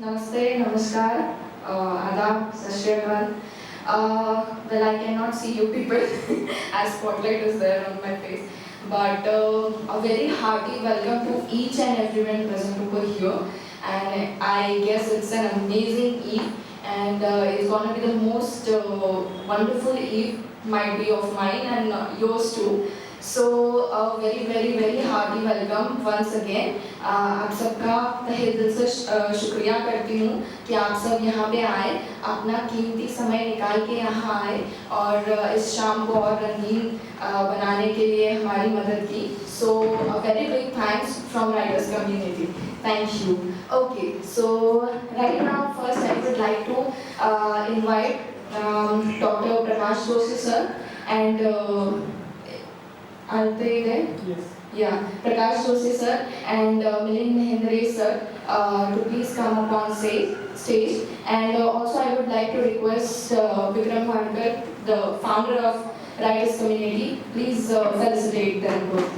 Namaste, namaskar, adab, sat shri akal. Well, I cannot see you people as spotlight is there on my face. But a very hearty welcome to each and everyone present over here. And I guess it's an amazing Eve, and it's gonna be the most wonderful Eve, might be of mine and yours too. So very very very hearty welcome once again. आप सबका तहे दिल से शुक्रिया करती हूँ कि आप सब यहाँ पे आए, अपना कीमती समय निकाल के यहाँ आए और इस शाम को और रंगीन बनाने के लिए हमारी मदद की. So a very big thanks from writers community. Thank you. Okay, so right now first I would like to invite Dr. Prakash Joshi sir and are they there? Yes. Yeah, Prakash Joshi sir and Milind Mahindre sir to please come up on stage. And also I would like to request Vikram Bhankar, the founder of Writers Community, please felicitate them both.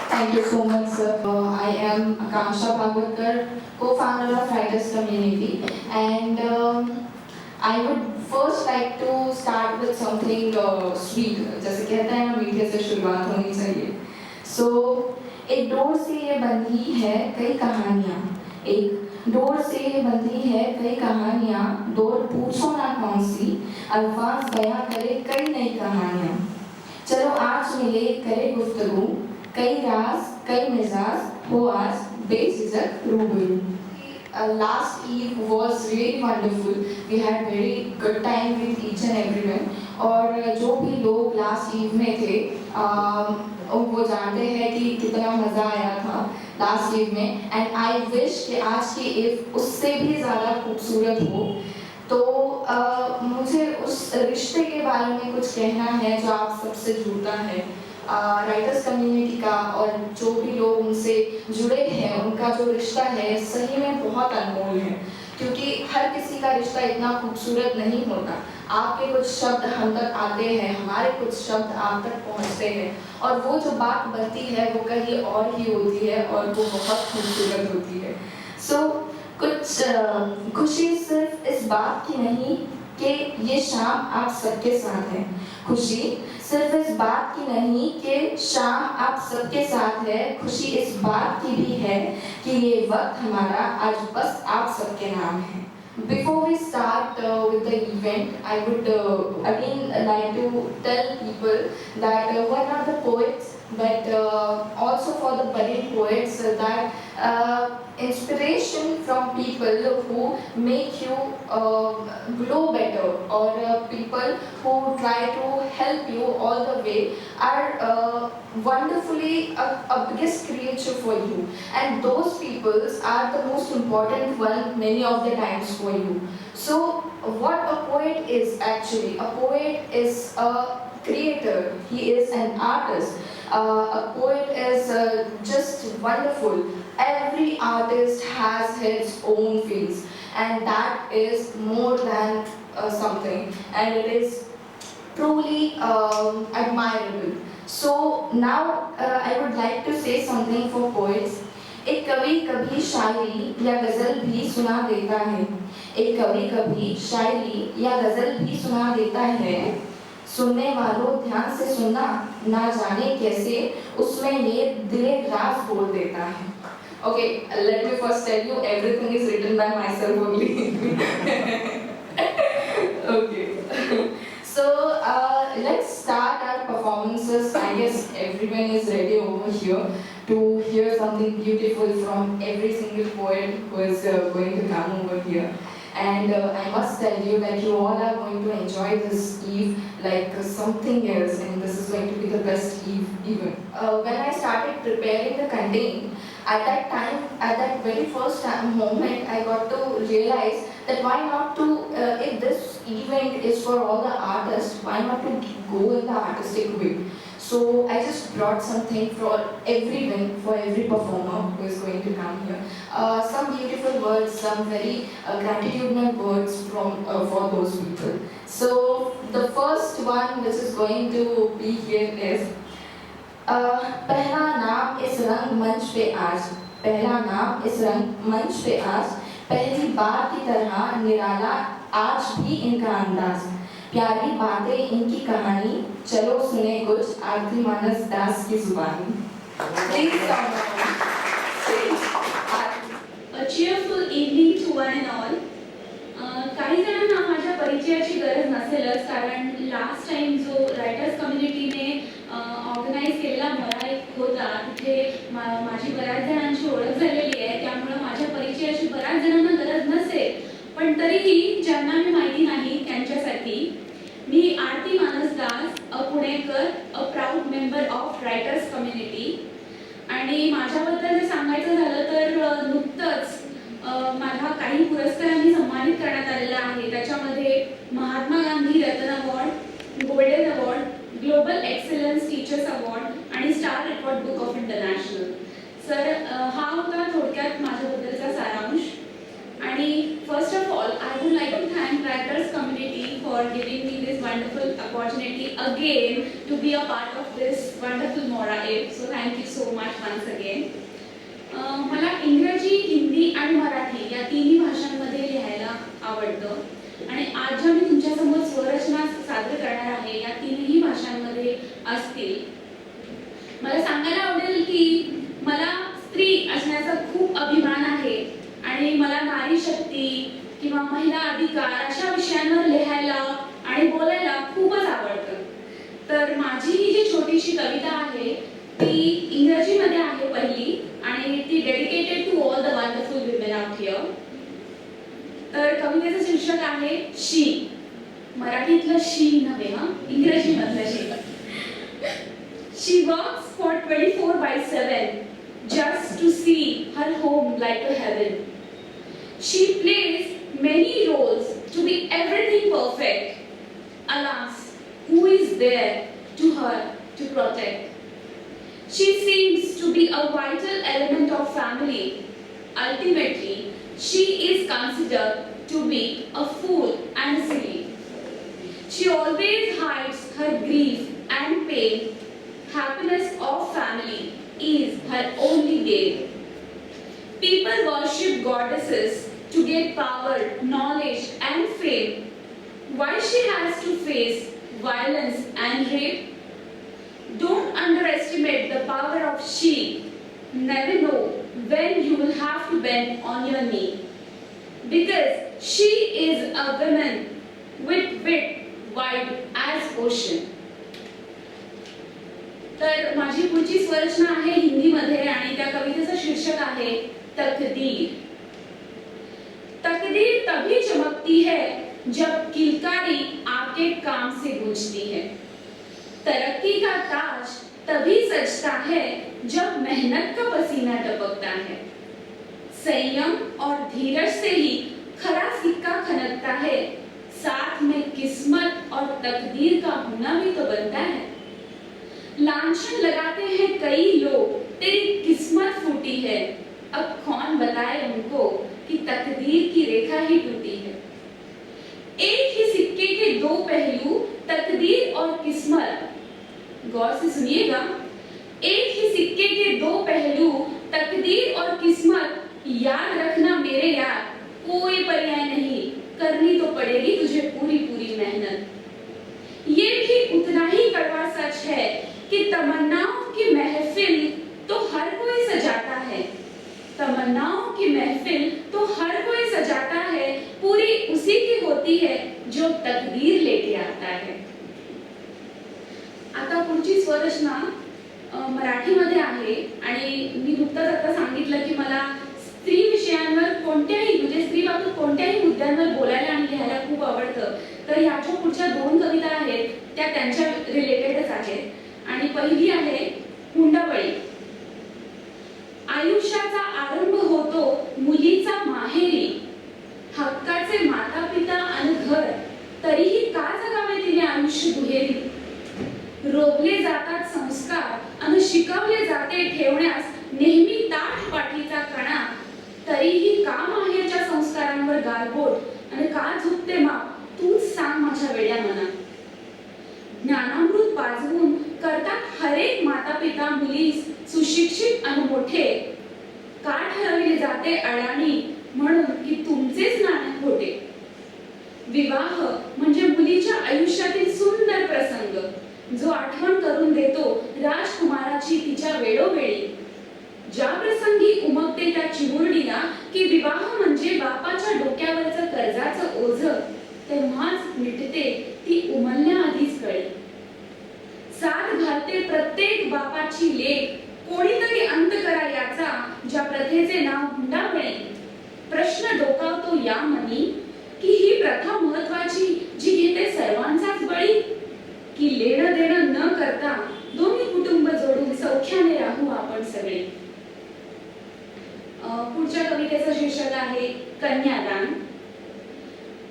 Thank you so much, sir. I am Akanksha Bhagwatkar, co-founder of Writers Community, and I would first like to start with something sweet. जैसे कहते हैं ना, मीठे से शुरुआत होनी चाहिए. So एक डोर से ये बंधी है कई कहानियाँ. एक डोर से ये बंधी है कई कहानियाँ. डोर पूछो ना कौन सी, अल्फाज बयां करे कई नई कहानियाँ. चलो आज मिले करे गुफ्तगू, कई राज कई मिजाज हो आज बेझिझक रूबरू. Last Eve was really wonderful. We had very good time with each and everyone. और जो भी लोग last Eve में थे, वो जानते हैं कि कितना मज़ा आया था last Eve में. And I wish कि आज की Eve उससे भी ज़्यादा खूबसूरत हो. तो मुझे उस रिश्ते के बारे में कुछ कहना है जो आप सबसे जुड़ता है, राइटर्स कम्युनिटी का, और जो भी लोग उनसे जुड़े हैं उनका जो रिश्ता है सही में बहुत अनमोल है. क्योंकि हर किसी का रिश्ता इतना खूबसूरत नहीं होता. आपके कुछ शब्द हम तक आते हैं, हमारे कुछ शब्द आप तक पहुंचते हैं, और वो जो बात बनती है वो कहीं और ही होती है और वो बहुत खूबसूरत होती है. सो कुछ खुशी सिर्फ इस बात की नहीं कि ये शाम आप सबके साथ है. खुशी सिर्फ इस बात की नहीं कि शाम आप सबके साथ है. खुशी इस बात की भी है कि ये वक्त हमारा आज बस आप सबके नाम है. Before we start with the event, I would again like to tell people that we're not the poets, but also for the budding poets, that inspiration from people who make you glow better, or people who try to help you all the way, are wonderfully a biggest creature for you, and those peoples are the most important one many of the times for you. So what a poet is actually, a poet is a creator, he is an artist. A poet is just wonderful. Every artist has his own face, and that is more than something, and it is truly admirable. So now I would like to say something for poets. एक कवि कभी शायरी या गजल भी सुना देता है. एक कवि कभी शायरी या गजल भी सुना देता है. सुनने वालों ध्यान से सुनना, ना जाने कैसे उसमें ये दिले राज बोल देता है. Okay, let me first tell you, everything is written by myself only. Okay. So let's start our performances. I guess everyone is ready over here to hear something beautiful from every single poet who is going to come over here. And I must tell you that you all are going to enjoy this Eve like something else, and this is going to be the best Eve even. When I started preparing the content, at that time, at that very first moment, I got to realize that why not to, if this event is for all the artists, why not to go in the artistic way. So I just brought something for everyone, for every performer who is going to come here. Some beautiful words, some very gratitudinal words from for those people. So the first one which is going to be here is पहला नाम इस रंग मंच पे आज, पहला नाम इस मंच पे आज, पहली बार की तरह निराला आज भी इनका अंदाज, प्यारी बातें इनकी कहानी, चलो सुने कुछ आरती मानस दास की जुबानी। A cheerful evening to one and all. काही जणांना माझ्या परिचयाची गरज नसेलच, कारण लास्ट टाइम जो रायटर्स कम्युनिटीने ऑर्गनाईज केलेला मला एक होता, तिथे माझी बऱ्याच जणांची ओळख झालेली आहे, त्यामुळे माझ्या परिचयाची बऱ्याच जणांना गरज नसेल, पण तरीही ज्यांना मी माहिती नाही त्यांच्यासाठी मी आरती मानस दास, अ पुणेकर, a proud member of writers community. आणि माझ्याबद्दल जर सांगायचं झालं तर नुकतंच मला काही पुरस्कारांनी सन्मानित करण्यात आलेला आहे. त्याच्यामध्ये महात्मा गांधी रत्न award, golden award, global excellence teachers award आणि star record book of international. Sir, हा होता थोडक्यात माझ्याबद्दलचा सारांश. आणि first of all I would like to thank writers community for giving me this wonderful opportunity again to be a part of this wonderful Mora app. So thank you so much once again. मला इंग्रजी, हिंदी आणि मराठी या तिन्ही भाषांमध्ये लिहायला आवडतं आणि आज ज्या मी तुमच्यासमोर स्वरचना सादर करणार आहे या तीनही भाषांमध्ये असतील. मला सांगायला आवडेल की मला स्त्री असण्याचा खूप अभिमान आहे आणि मला नारी शक्ती किंवा महिला अधिकार अशा विषयांवर लिहायला आणि बोलायला खूपच आवडतं. तर माझी ही जी छोटीशी कविता आहे ती इंग्रजीमध्ये आहे पहिली आणि ती dedicated to all the wonderful women out here. तर कवितेचं शीर्षक आहे शी. मराठीतलं शी नव्हे, इंग्रजीमधलं she. She works for 24/7 just to see her home like a heaven. She plays many roles to be everything perfect. Alas, who is there to her to protect? She seems to be a vital element of family. Ultimately, she is considered to be a fool and silly. She always hides her grief and pain. Happiness of family is her only gain. People worship goddesses to get power, knowledge and fame. Why she has to face violence and rape? Don't underestimate the power of she. Never know when you will have to bend on your knee. Because she is a woman with wit wide as ocean. तर माझी पुढची स्वरचना आहे हिंदीमध्ये आणि त्या कवितेचं शीर्षक आहे तकदीर. तकदीर तभी चमकती है जब किलकारी आपके काम से गूंजती है. तरक्की का ताज तभी सजता है जब मेहनत का पसीना टपकता है. संयम और धीरज से ही खरा सिक्का खनकता है. साथ में किस्मत और तकदीर का होना भी तो बनता है. लांछन लगाते हैं कई लोग तेरी किस्मत फूटी है. अब कौन बताए उनको कि तकदीर की रेखा ही टूटी है. एक ही सिक्के के दो पहलू तकदीर और किस्मत. गौर से सुनिएगा. एक ही सिक्के के दो पहलू तकदीर और किस्मत. याद रखना मेरे यार, कोई पर्याय नहीं, करनी तो पड़ेगी तुझे पूरी पूरी मेहनत. ये भी उतना ही कड़वा सच है कि तमन्नाओं की महफिल तो हर कोई सजाता है. तमन्नाओं की महफिल तो हर कोई सजाता है. पूरी उसी की होती है जो तकदीर लेके आता है. आता पुढची स्वरचना मराठीमध्ये आहे आणि मी नुकतंच आता सांगितलं की मला स्त्री विषयांवर कोणत्याही म्हणजे स्त्री बाबतीत कोणत्याही मुद्द्यांवर बोलायला आणि लिहायला खूप आवडतं. तर ह्याच्या पुढच्या दोन कविता आहेत त्या त्यांच्या रिलेटेडच आहेत. आणि पहिली आहे हुंडाबळी. आयुष्याचा आरंभ होतो मुलीचा माहेरी. हक्काचे माता पिता आणि घर तरीही का जगावे तिने आयुष्य दुहेरी. रोवले जातात संस्कार आणि शिकवले जाते ठेवण्यास नेहमी ताठ पाठीचा कणा. तरीही का माहेरच्या संस्कारांवर गालबोट आणि का झुकते माप तूच सांग माझ्या वेड्या मना. ज्ञानामृत पाजवून करतात हरेक माता पिता मुलीस सुशिक्षित आणि मोठे. का ठरविले जाते अडाणी म्हणून की तुमचेच नाणे खोटे. विवाह म्हणजे मुलीच्या आयुष्यातील सुंदर प्रसंग जो आठवण करून देतो राजकुमाराची तिच्या वेळोवेळी. ज्या प्रसंगी उमगते त्या चिमुरडीला की विवाह म्हणजे बापाच्या डोक्यावरचं कर्जाचं ओझ, तेव्हाच मिटते ती उमलण्याआधीच कळे. साथ घालते प्रत्येक बापाची लेक, कोणीतरी अंत करा याचा ज्या प्रथेचे नाव हुंडाबळी. प्रश्न डोकावतो या मनी की ही प्रथा महत्वाची जी घेते सर्वांचाच बळी, की लेणं देणं न करता दोन्ही कुटुंब जोडून सौख्याने राहू आपण सगळे. पुढच्या कवितेचं शीर्षक आहे कन्यादान.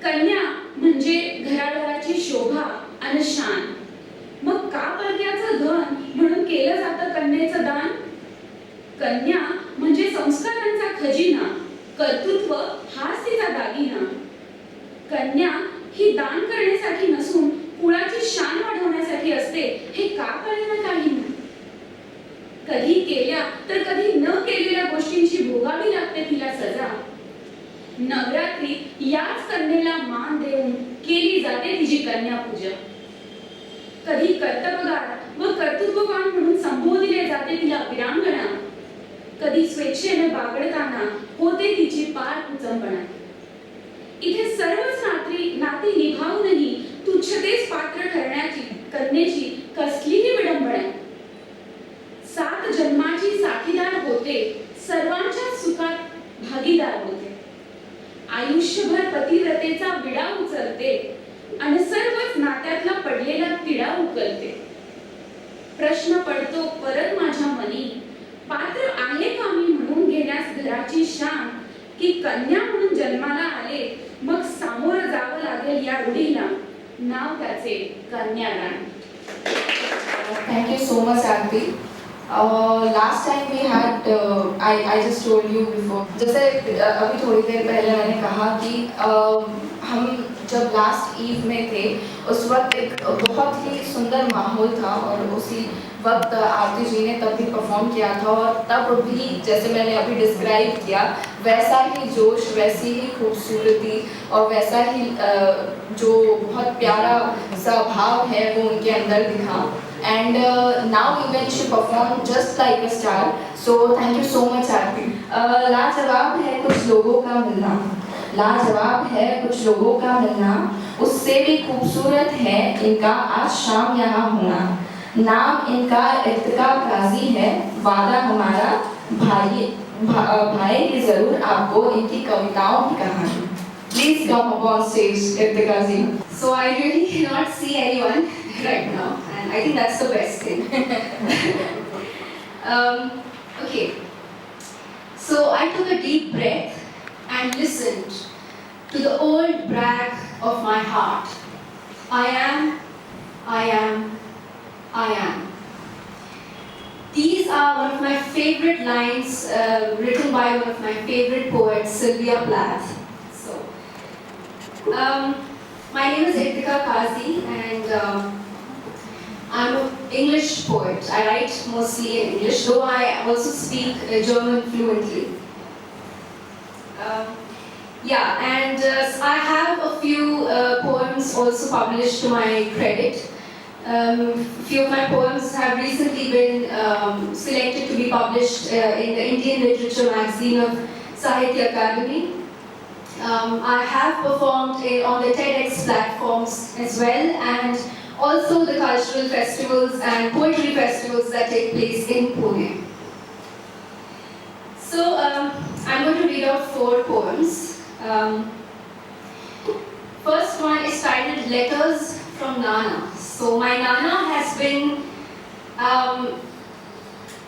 कन्या म्हणजे घराघराची शोभा आणि शान. मग का परक्याचं धन म्हणून केलं जातं कन्येचं दान. कन्या म्हणजे संस्कारांचा खजिना, कर्तृत्व हाच तिचा दागिना. कन्या ही दान करण्यासाठी नसून कुळाची शान वाढवण्यासाठी असते, हे का कळेना काहींना. कधी केल्या तर कधी न केलेल्या गोष्टींची भोगावी लागते तिला सजा. नवरात्री याच कन्येला मान देऊन केली जाते तिची कन्या पूजा. कधी कर्तबगार व कर्तृत्ववान म्हणून संबोधिले जाते तिला वीरांगणा. कधी स्वेच्छेने बागडताना होते तिची पार कुचंबणा. इथे सर्वच नाती निभावूनही तुच्छतेच पात्र ठरण्याची कन्येची कसलीही विडंबना. 7 जन्माची साथीदार होते, सर्वांच्या सुखात भागीदार होते. आयुष्यभर पतिव्रतेचा विडा उचलते आणि सर्वच नात्यातला पडलेला तिडा उकलते. प्रश्न पडतो परत माझ्या मनी, पात्र आहे का मी म्हणून घेण्यास घराची शान, की कन्या म्हणून जन्माला आले मग सामोरं जावं लागेल या रूढीला. नाव त्याचे कन्यादान. Thank you so much, Aarti. Last time we had, I just told you before, जैसे अभी थोड़ी देर पहले मैंने कहा कि हम जब लास्ट ईव में थे उस वक्त एक बहुत ही सुंदर माहौल था और उसी वक्त आरती जी ने तब भी परफॉर्म किया था और तब भी जैसे मैंने अभी डिस्क्राइब किया वैसा ही जोश, वैसी ही खूबसूरती और वैसा ही जो बहुत प्यारा सा भाव है वो उनके अंदर दिखा. And now even she performed just like a star. So thank you so much, Aarti. लाजवाब है कुछ लोगों का मिलना, लाजवाब है कुछ लोगों का मिलना, उससे भी खूबसूरत है इनका आज शाम यहाँ होना. नाम इनका इर्तिका काजी है, वादा हमारा भाई जरूर आपको इनकी कविताओं की कहानी. Please come up on stage, Irtika ji. So I really cannot see anyone right now, and I think that's the best thing. Okay. So I took a deep breath and listened to the old brag of my heart. I am, I am, I am. These are one of my favorite lines written by one of my favorite poets, Sylvia Plath. My name is Irtika Kazi and I'm an English poet. I write mostly in English, though I also speak German fluently. And I have a few poems also published to my credit. Few of my poems have recently been selected to be published in the Indian Literature magazine of Sahitya Akademi. I have performed on the TEDx platforms as well, and also the cultural festivals and poetry festivals that take place in Pune. So I'm going to read out 4 poems. First one is titled Letters from Nana. So my Nana has been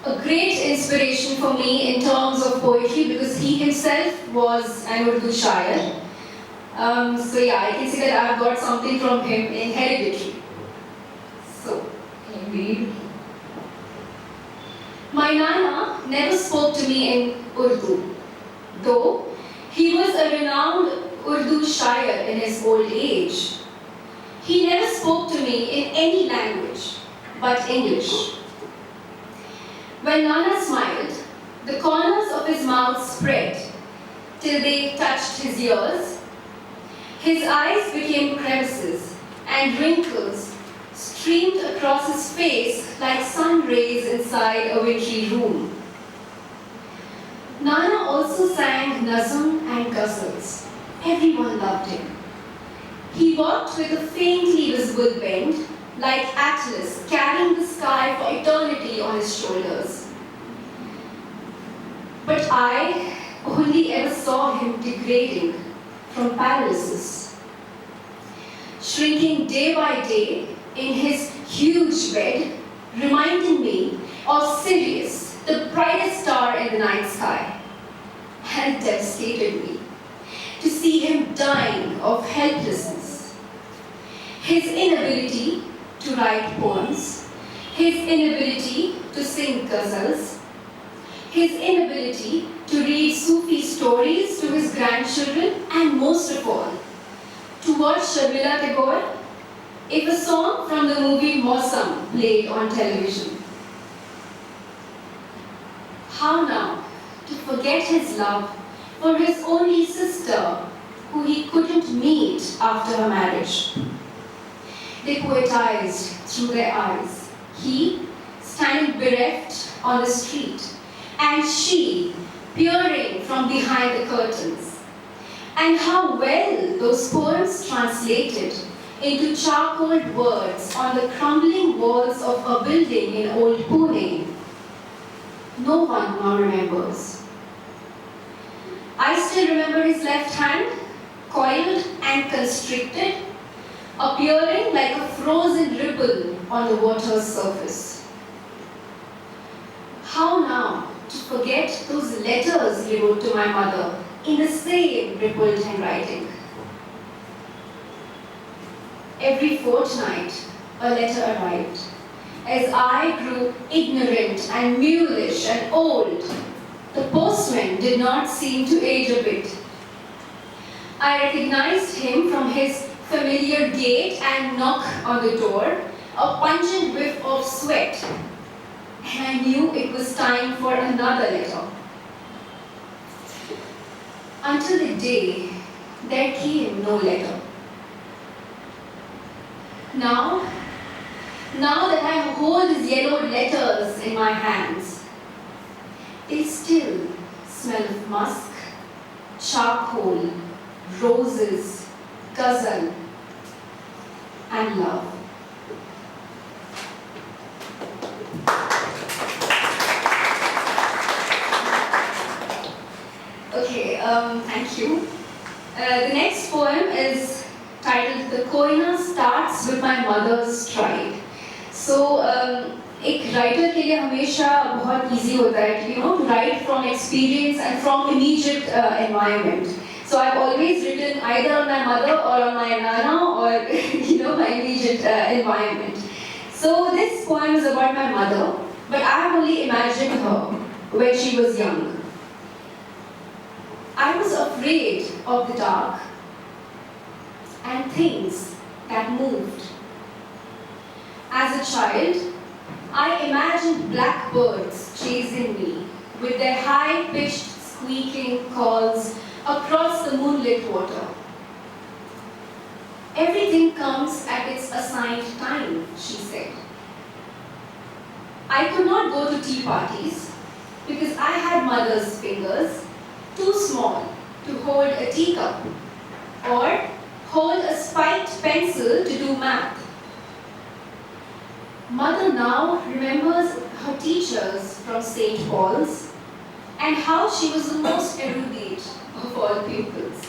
a great inspiration for me in terms of poetry because he himself was an Urdu shair. So yeah, I can see that I've got something from him in hereditary. So, can you read? My Nana never spoke to me in Urdu, though he was a renowned Urdu shair in his old age. He never spoke to me in any language but English. When Nana smiled, The corners of his mouth spread till they touched his ears. His eyes became crevices, and wrinkles streamed across his face like sun rays inside a wintry room. Nana also sang nazm and ghazals. Everyone loved him. He walked with a faintly visible bend, like Atlas carrying the sky for eternity on his shoulders. But I only ever saw him degrading from paralysis, shrinking day by day in his huge bed, reminding me of Sirius, the brightest star in the night sky. And it devastated me to see him dying of helplessness. His inability to write poems, his inability to sing ghazals, his inability to read Sufi stories to his grandchildren, and most of all, to watch Sharmila Tagore if a song from the movie Mausam played on television. How now to forget his love for his only sister, who he couldn't meet after her marriage? They poetized through their eyes, he standing bereft on the street, and she peering from behind the curtains. And how well those poems translated into charcoaled words on the crumbling walls of a building in old Pune. No one now remembers. I still remember his left hand, coiled and constricted, appearing like a frozen ripple on the water's surface. How now to forget those letters he wrote to my mother in the same rippled handwriting? Every fortnight, a letter arrived. As I grew ignorant and mulish and old, the postman did not seem to age a bit. I recognized him from his familiar gait and knock on the door, a pungent whiff of sweat, and I knew it was time for another letter. Until the day there came no letter. Now that I hold his yellowed letters in my hands, they still smell of musk, charcoal, roses, ghazal, and love. Okay, thank you. The next poem is titled The Koina Starts With My Mother's Stride. So, एक writer के लिए हमेशा बहुत easy होता है कि to write from experience and from immediate environment. So I've always written either on my mother or on my nana or my immediate environment. So this poem is about my mother, but I have only imagined her when she was young. I was afraid of the dark and things that moved. As a child, I imagined blackbirds chasing me with their high-pitched squeaking calls across the moonlit water. Everything comes at its assigned time, she said. I could not go to tea parties because I had mother's fingers too small to hold a teacup or hold a spiked pencil to do math. Mother now remembers her teachers from St. Paul's and how she was the most erudite of all pupils.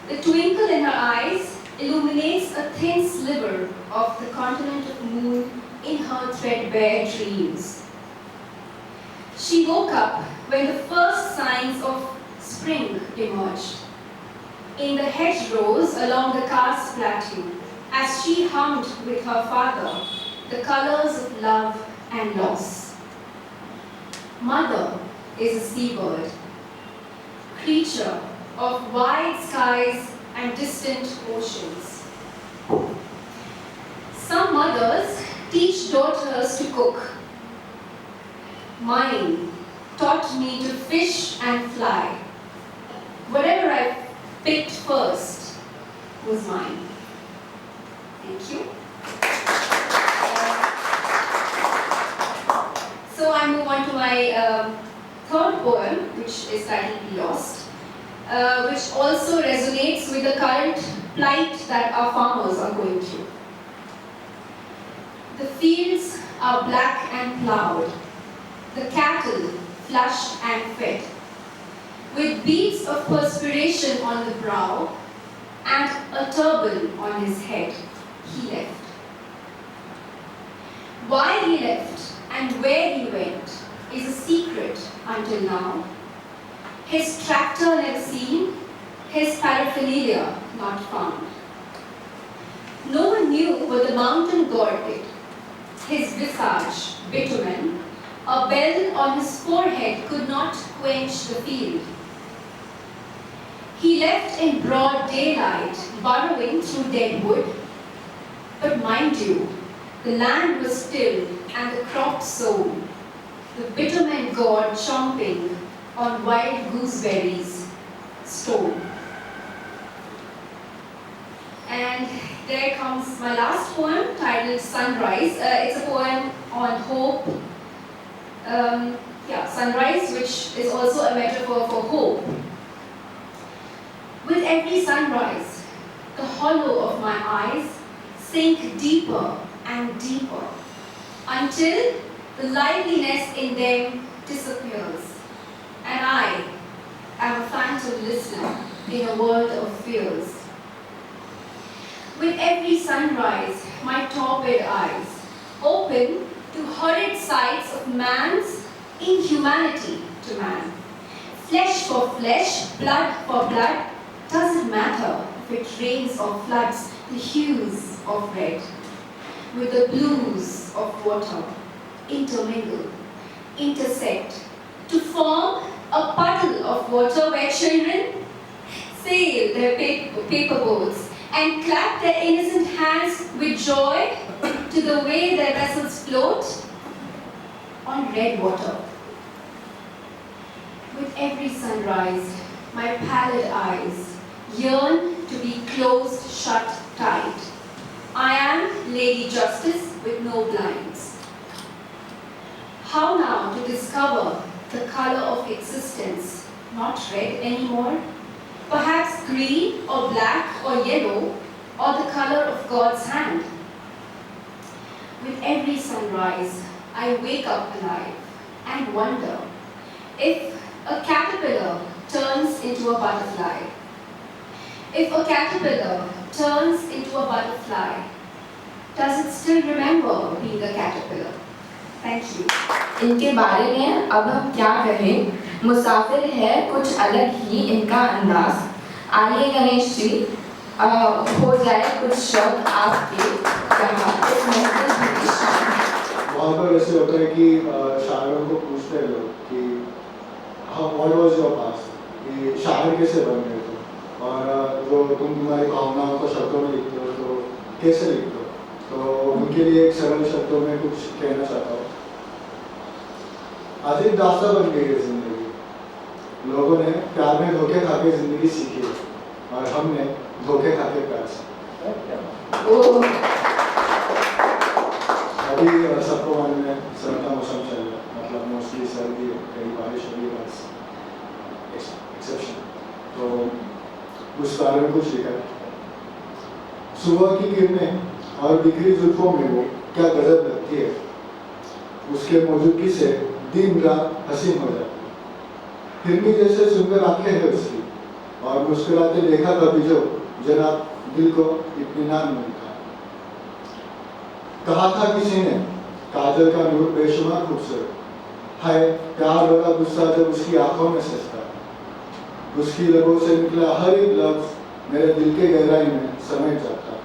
The twinkle in her eyes illuminates a thin sliver of the continent of moon in her threadbare dreams. She woke up when the first signs of spring emerged. In the hedgerows along the Kars plateau, as she hummed with her father the colors of love and loss. Mother is a seabird, creature of wide skies and distant oceans. Some mothers teach daughters to cook. Mine taught me to fish and fly. Whatever I picked first was mine. Thank you. So I move on to my third poem, which is titled Lost, which also resonates with the current plight that our farmers are going through. The fields are black and ploughed, the cattle flushed and fed, with beads of perspiration on the brow and a turban on his head. He left. Why he left and where he went is a secret until now. His tractor never seen, his paraphernalia not found. No one knew what the mountain god did. His visage, bitumen, a bell on his forehead could not quench the field. He left in broad daylight, burrowing through dead wood. But mind you, the land was still and the crop sown, the bitumen god chomping on wild gooseberries, stone. And there comes my last poem titled Sunrise. It's a poem on hope. Sunrise, which is also a metaphor for hope. With every sunrise, the hollow of my eyes sink deeper and deeper until the liveliness in them disappears, and I am a phantom listener in a world of fears. With every sunrise, my torpid eyes open to horrid sights of man's inhumanity to man. Flesh for flesh, blood for blood, doesn't matter if it rains or floods, the hues of red with the blues of water intermingle, intersect, to form a puddle of water where children sail their paper boats and clap their innocent hands with joy to the way their vessels float on red water. With every sunrise, my pallid eyes yearn to be closed shut tight. I am Lady Justice with no blinds. How now to discover the color of existence, not red anymore? Perhaps green or black or yellow, or the color of God's hand. With every sunrise, I wake up alive and wonder if a caterpillar turns into a butterfly. If a caterpillar turns into a butterfly, does it still remember being a caterpillar? Thank you. इनके बारे में अब हम क्या कहें, मुसाफिर है कुछ अलग ही इनका अंदाज। आइए गणेश जी, हो जाए कुछ शब्द आपके यहाँ इस महफिल की शान। वहाँ पर ऐसे होता है कि शायरों को पूछते हैं लोग कि व्हाट वाज योर पास्ट, कि शायर कैसे बन गए थे, और जो तुम्हारी भावनाओं को शब्दों में लिखते हो तो कैसे लिखते हो। तो उनके लिए एक सरल शब्दों में कुछ कहना चाहता हूँ। अजीब दास्तां बन गई है जिंदगी। लोगों ने प्यार में धोखे खा के जिंदगी सीखी है और हमने धोखे खा के प्यार सीखा। अभी सबको मालूम है सर्द का मौसम चल रहा है, मतलब मोस्टली सर्दी, कहीं बारिश हो रही है, एक्सेप्शन। तो उस बारे में कुछ लिखा है। सुबह की किरणें और बिखरी जुल्फों में वो क्या गजब लगती है, उसके मौजूदगी से दिन रात हसीन हो जाती है। फिल्मी जैसे सुंदर आंखें हैं उसकी, और मुस्कुराते देखा कभी जो जनाब दिल को इत्मीनान मिलता। कहा था किसी ने काजल का नूर बेशुमार खूबसूरत है, प्यार वाला गुस्सा जब उसकी आंखों में सजता, उसकी लबों से निकला हर एक लफ्ज मेरे दिल के गहराई में समेट जाता।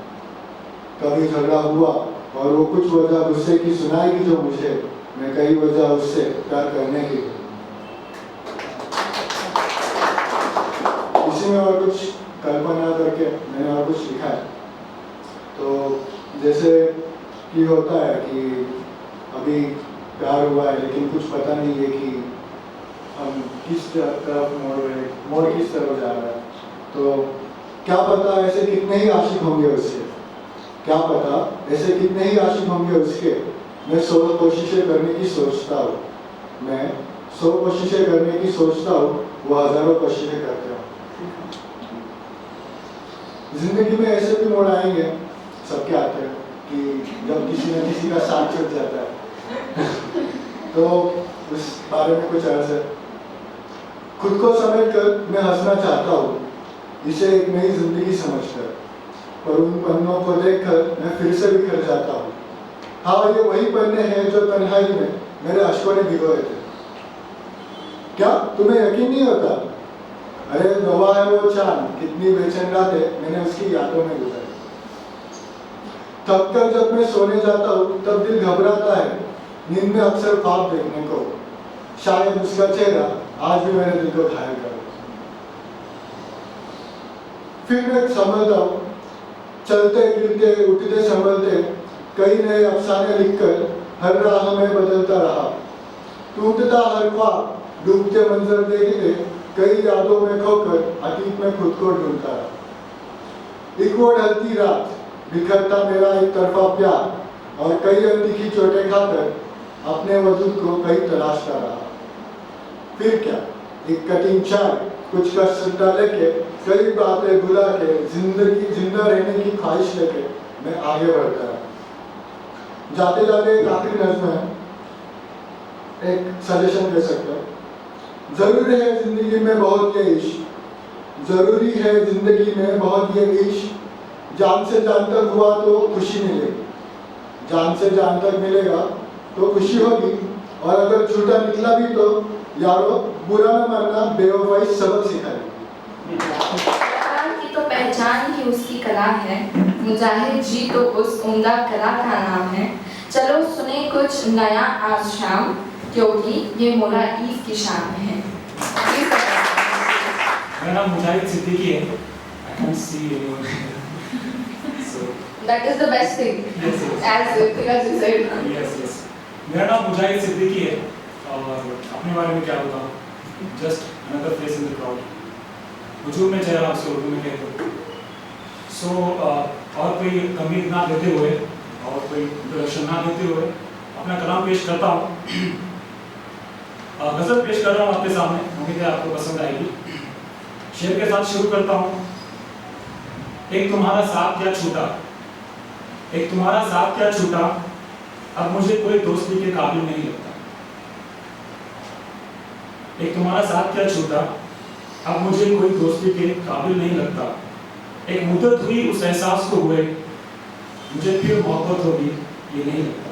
कभी झगड़ा हुआ और वो कुछ वजह गुस्से की सुनाएगी जो मुझे, मैं कई वजह उससे प्यार करने की। इसी में और कुछ कल्पना करके मैंने और कुछ लिखा है। तो जैसे कि होता है कि अभी प्यार हुआ है लेकिन कुछ पता नहीं है कि हम किस तरफ मोड़ किस तरफ जा रहा है। तो क्या पता ऐसे कितने ही आशिक होंगे उसके, क्या पता ऐसे कितने ही आशिक होंगे उसके। मैं 100 कोशिशें करने की सोचता हूँ, मैं 100 कोशिशें करने की सोचता हूँ, वो हज़ारों कोशिशें करते हो। जिंदगी में ऐसे भी मोड़ आएंगे, सबके आते हैं, कि जब किसी न किसी का साथ छूट जाता है तो उस बारे में कुछ अर्ज है। खुद को समेट कर मैं हंसना चाहता हूँ, इसे एक नई जिंदगी समझकर, पर उन पन्नों को देखकर मैं फिर से बिखर जाता हूँ। हाँ, ये वही पन्ने हैं जो तन्हाई में मेरे अश्कों ने भिगोए थे। क्या तुम्हें यकीन नहीं होता? अरे नवा है वो चांद, कितनी बेचैन रातें मैंने उसकी यादों में गुजारी। थक कर जब मैं सोने जाता हूँ तब दिल घबराता है, नींद में अक्सर ख्वाब देखने को, शायद उसका चेहरा आज भी मेरे दिल को घायल कर। फिर मैं संभलता हूँ, चलते गिरते उठते संभलते, कई नए अफसाने लिखकर हर राह में बदलता रहा। टूटता हर ख्वाब, डूबते मंजर देखते, कई यादों में खोकर अतीत में खुद को ढूंढता रहा। एक वो ढलती रात, बिखरता मेरा एक तरफा प्यार, और कई अनदिखी चोटें खाकर अपने वजूद को कहीं तलाशता रहा। फिर क्या, एक कठिन चाय, कुछ कष्ट लेके, कई बातें भुला के, जिंदगी जिंदा रहने की ख्वाहिश लेके मैं आगे बढ़ता रहा। जाते जाते एक आखिरी नज़्म है, एक सजेशन दे सकता हूँ। जरूरी है जिंदगी में बहुत ये इश्क, जरूरी है जिंदगी में बहुत ये इश्क, जान से जान तक हुआ तो खुशी मिलेगी, जान से जान तक मिलेगा तो खुशी होगी, और अगर झूठा निकला भी तो यारो बुरा न मानना, बेवफाई सबक सिखाएगी। प्यार की तो पहचान ही उसकी कला है, मुजाहिद जी तो उस उम्दा कला का नाम है। चलो सुने कुछ नया आज शाम, क्योंकि ये मौला ईद की शाम है। मेरा नाम मुजाहिद सिद्दीकी है। I can't see anyone. So That is the best thing. yes, yes. As you said. Yes, yes. मेरा नाम मुजाहिद सिद्दीकी है, और अपने बारे में क्या बताऊँ? Just another face in the crowd. वजूद में चेहरा आपसे उर्दू में कहते हो। So और कोई तमीज़ ना देते हुए और कोई इंट्रोडक्शन ना देते हुए अपना कलाम पेश करता हूँ। गज़ल पेश कर रहा हूँ आपके सामने, उम्मीद है आपको पसंद आएगी। शेर के साथ शुरू करता हूँ। एक तुम्हारा साथ क्या छूटा, एक तुम्हारा साथ क्या छूटा, अब मुझे कोई दोस्ती के काबिल नहीं लगता। एक तुम्हारा साथ क्या छूटा, अब मुझे कोई दोस्ती के काबिल नहीं लगता। एक मुद्दत हुई उस एहसास को हुए, मुझे फिर मोहब्बत होगी ये नहीं लगता।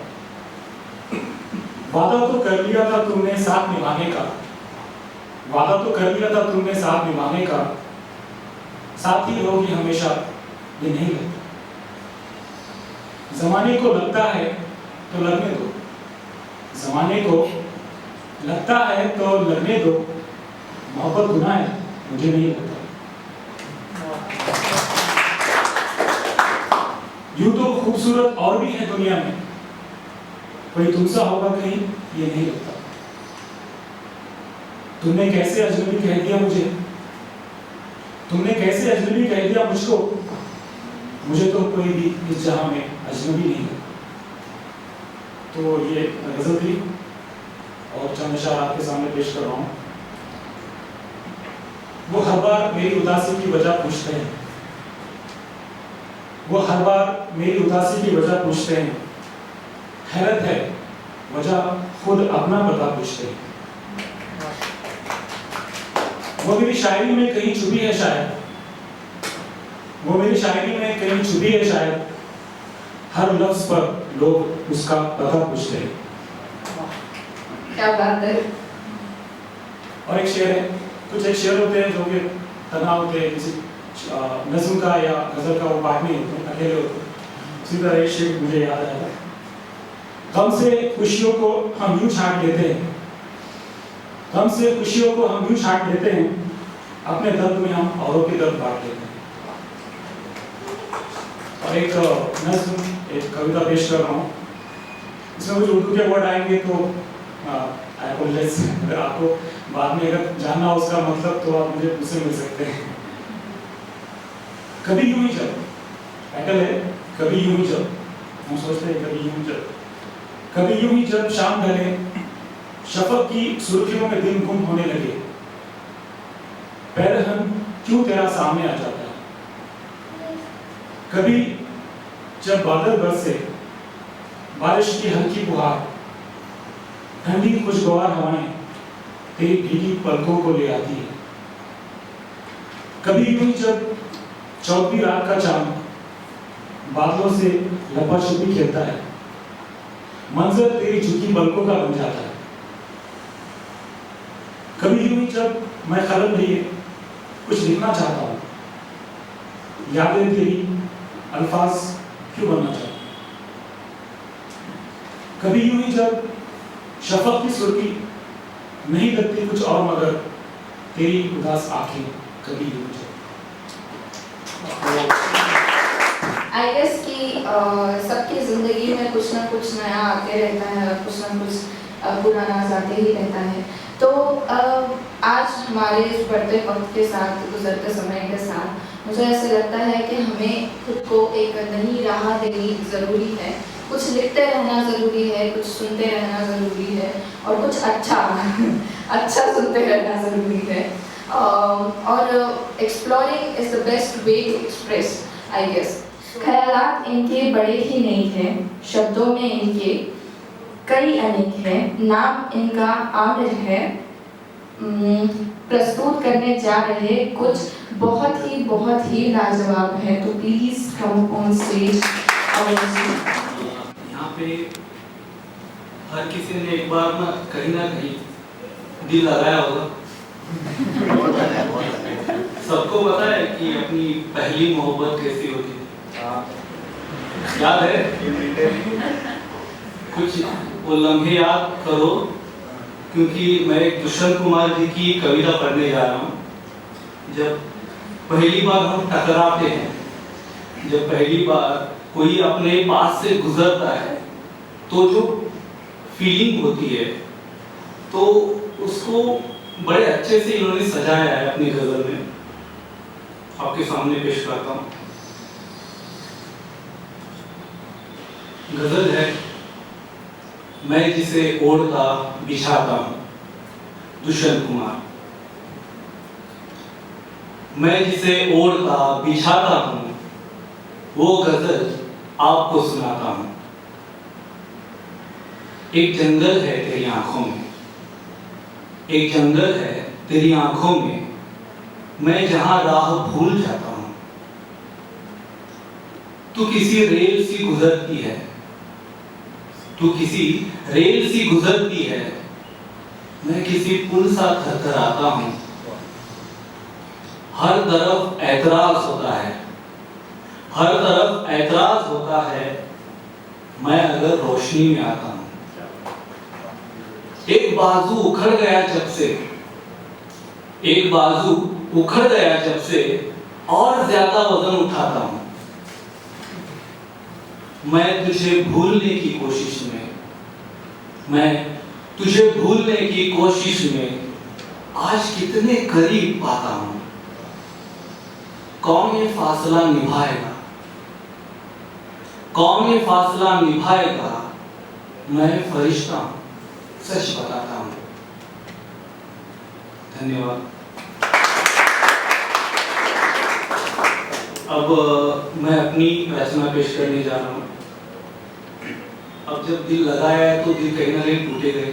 वादा तो कर लिया था तुमने साथ निभाने का, वादा तो कर लिया था तुमने साथ निभाने का, साथ ही रहोगी हमेशा ये नहीं लगता। जमाने को लगता है तो लगने दो, जमाने को लगता है तो लगने दो, मोहब्बत गुनाह है मुझे नहीं लगता। यूं तो खूबसूरत और भी है दुनिया में, कोई तुमसा होगा कहीं ये नहीं लगता। तुमने कैसे अजनबी कह दिया मुझे, तुमने कैसे अजनबी कह दिया मुझको, मुझे तो कोई भी इस जहां में अजनबी नहीं है। तो ये गजल थी और चंद अशआर आपके सामने पेश कर रहा हूँ। वो हर बार मेरी उदासी की वजह पूछते हैं, वो हर बार मेरी उदासी की वजह पूछते हैं, हैरत है वजह खुद अपना पता पूछते हैं। वो मेरी शायरी में कहीं छुपी है शायद, वो मेरी शायरी में कहीं छुपी है शायद, हर लफ्ज पर लोग उसका पता पूछते हैं। क्या बात है। और एक शेर है, कुछ एक शेर होते हैं जो कि तनाव होते हैं, किसी नज़्म का या गजल का वो पार्ट नहीं होते, अकेले होते। इसी तरह एक शेर मुझे याद आया, गम से खुशियों को हम यूं छांट लेते हैं, गम से खुशियों को हम यूं छांट लेते हैं, अपने दर्द में हम औरों के दर्द बांट लेते हैं। और एक नज़्म, एक कविता पेश कर रहा हूँ, इसमें कुछ उर्दू के वर्ड आएंगे तो आई अपोलोजाइज। अगर आपको बाद में अगर जानना हो उसका मतलब तो आप मुझे मुझसे मिल सकते हैं। कभी यूं ही जब टाइटल है, कभी यूं ही जब हम सोचते हैं कभी यूं ही जब, कभी यूं ही जब शाम ढले, शफक की सुर्खियों में दिन गुम होने लगे, पैरहन क्यों तेरा सामने आ जाता है। कभी जब बादल बरसे, बारिश की हल्की फुहार, ठंडी खुशगवार हवाएं तेरी भीगी पलकों को ले आती है। कभी यूं ही जब चौथी रात का चांद बादलों से लपा-छिपी खेलता है, मंजर तेरी झुकी पलकों का बन जाता है। कभी यूं ही जब मैं खलल लिए कुछ लिखना चाहता हूँ, यादें तेरी अल्फाज क्यों बनना चाहता हूँ। कभी यूं ही जब शफक की सुर्खी नहीं लगती कुछ और मगर तेरी उदास आंखें, कभी यूं ही जब। आई गेस कि सबकी ज़िंदगी में कुछ ना कुछ नया आते रहता है और कुछ ना कुछ पुराना जाते ही रहता है। तो आज हमारे इस बढ़ते वक्त के साथ, गुजरते समय के साथ मुझे ऐसे लगता है कि हमें खुद को एक नई राह देनी ज़रूरी है। कुछ लिखते रहना ज़रूरी है, कुछ सुनते रहना ज़रूरी है और कुछ अच्छा सुनते रहना ज़रूरी है। और exploring is the best way to express, I guess. ख्यालात इनके बड़े ही नहीं हैं, शब्दों में इनके कई अनेक हैं, नाम इनका आमिर है। प्रस्तुत करने जा रहे कुछ बहुत ही लाजवाब है। तो प्लीज कम ऑन स्टेज। यहाँ पे हर किसी ने एक बार ना कहीं दिल लगाया होगा। सबको पता है कि अपनी पहली मोहब्बत कैसी होती है, याद है? कुछ वो लम्हे याद करो, क्योंकि मैं एक दुष्यंत कुमार जी की कविता पढ़ने जा रहा हूँ। जब पहली बार हम टकराते हैं, जब पहली बार कोई अपने पास से गुजरता है, तो जो फीलिंग होती है, तो उसको बड़े अच्छे से इन्होंने सजाया है अपनी गजल में। आपके सामने पेश करता हूँ। गजल है, मैं जिसे ओढ़ता बिछाता हूँ, दुष्यंत कुमार। मैं जिसे ओढ़ता बिछाता हूँ, वो गजल आपको सुनाता हूँ। एक जंगल है तेरी आंखों में, एक जंगल है तेरी आंखों में, मैं जहां राह भूल जाता हूँ। तू किसी रेल सी गुजरती है, तू किसी रेल सी गुजरती है, मैं किसी पुल सा थरथराता हूँ। हर तरफ ऐतराज होता है, हर तरफ ऐतराज होता है, मैं अगर रोशनी में आता हूँ। एक बाजू उखड़ गया जब से, एक बाजू उखड़ गया जब से, और ज्यादा वजन उठाता हूँ। मैं तुझे भूलने की कोशिश में, मैं तुझे भूलने की कोशिश में आज कितने करीब पाता हूँ। कौन ये फासला निभाएगा, कौन ये फासला निभाएगा, मैं फरिश्ता हूँ, सच बताता हूँ। धन्यवाद। अब मैं अपनी रचना पेश करने जा रहा हूँ। अब जब दिल लगाया है तो दिल कहीं ना कहीं टूटे गए।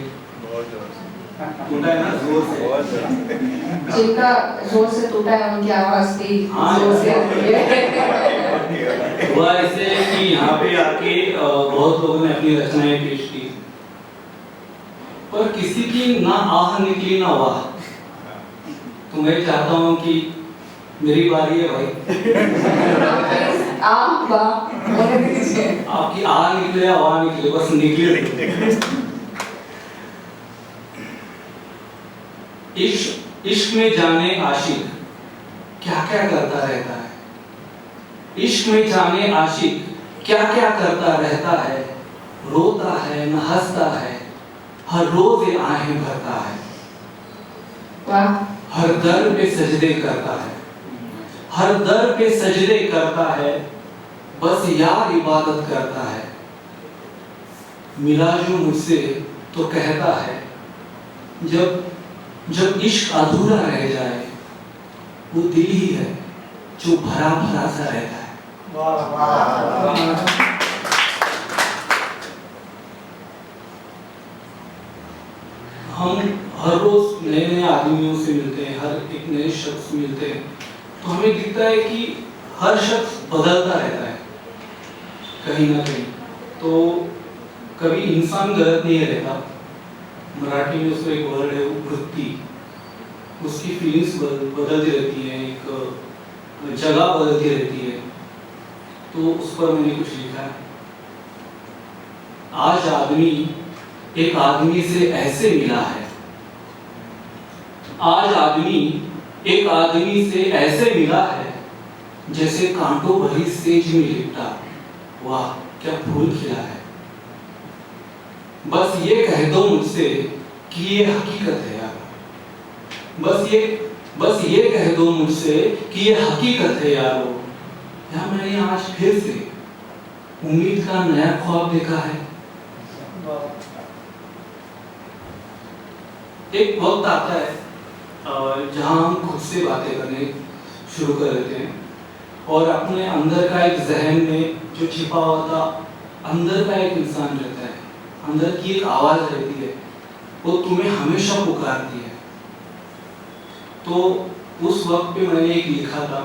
टूटा है ना, जोर से। जिनका जोर से टूटा है उनकी आवाज भी जोर से आती है। हुआ ऐसे कि यहाँ पे आके बहुत लोगों ने अपनी रचनाएं पेश की, पर किसी की ना आह निकली ना वाह। तो मैं चाहता हूँ कि मेरी बारी है भाई। आपकी आह निकले या वाह निकले, बस निकले। इश्क में जाने आशिक क्या क्या करता रहता है, इश्क में जाने आशिक क्या क्या करता रहता है। रोता है न हंसता है, हर रोज ये आहें भरता है, वाह, हर दर पे सजदे करता है, हर दर पे सजदे करता है, बस यार इबादत करता है। मिला जो मुझसे तो कहता है, जब इश्क अधूरा रह जाए, वो दिल ही है जो भरा भरा सा रहता है। हम हर रोज नए नए आदमियों से मिलते हैं, हर एक नए शख्स मिलते हैं, तो हमें दिखता है कि हर शख्स बदलता रहता है कहीं ना कहीं। तो कभी इंसान गलत नहीं रहता। मराठी में उसका एक वर्ड है वृत्ति, उसकी फीलिंग्स बदलती रहती हैं, एक जगह बदलती रहती है। तो उस पर मैंने कुछ लिखा है। आज आदमी एक आदमी से ऐसे मिला है, आज आदमी एक आदमी से ऐसे मिला है, जैसे कांटों भरी सेज में लिपटा, वाह क्या फूल खिला है। बस ये कह दो मुझसे कि ये हकीकत है यार, बस ये कह दो मुझसे कि ये हकीकत है यारो। या मैंने आज फिर से उम्मीद का नया ख्वाब देखा है। एक वक्त आता है जहां हम खुद से बातें करने शुरू कर देते हैं और अपने अंदर का एक जहन में जो छिपा हुआ था, अंदर का एक इंसान रहता है, अंदर की एक आवाज रहती है, वो तुम्हें हमेशा पुकारती है। तो उस वक्त पे मैंने एक लिखा था,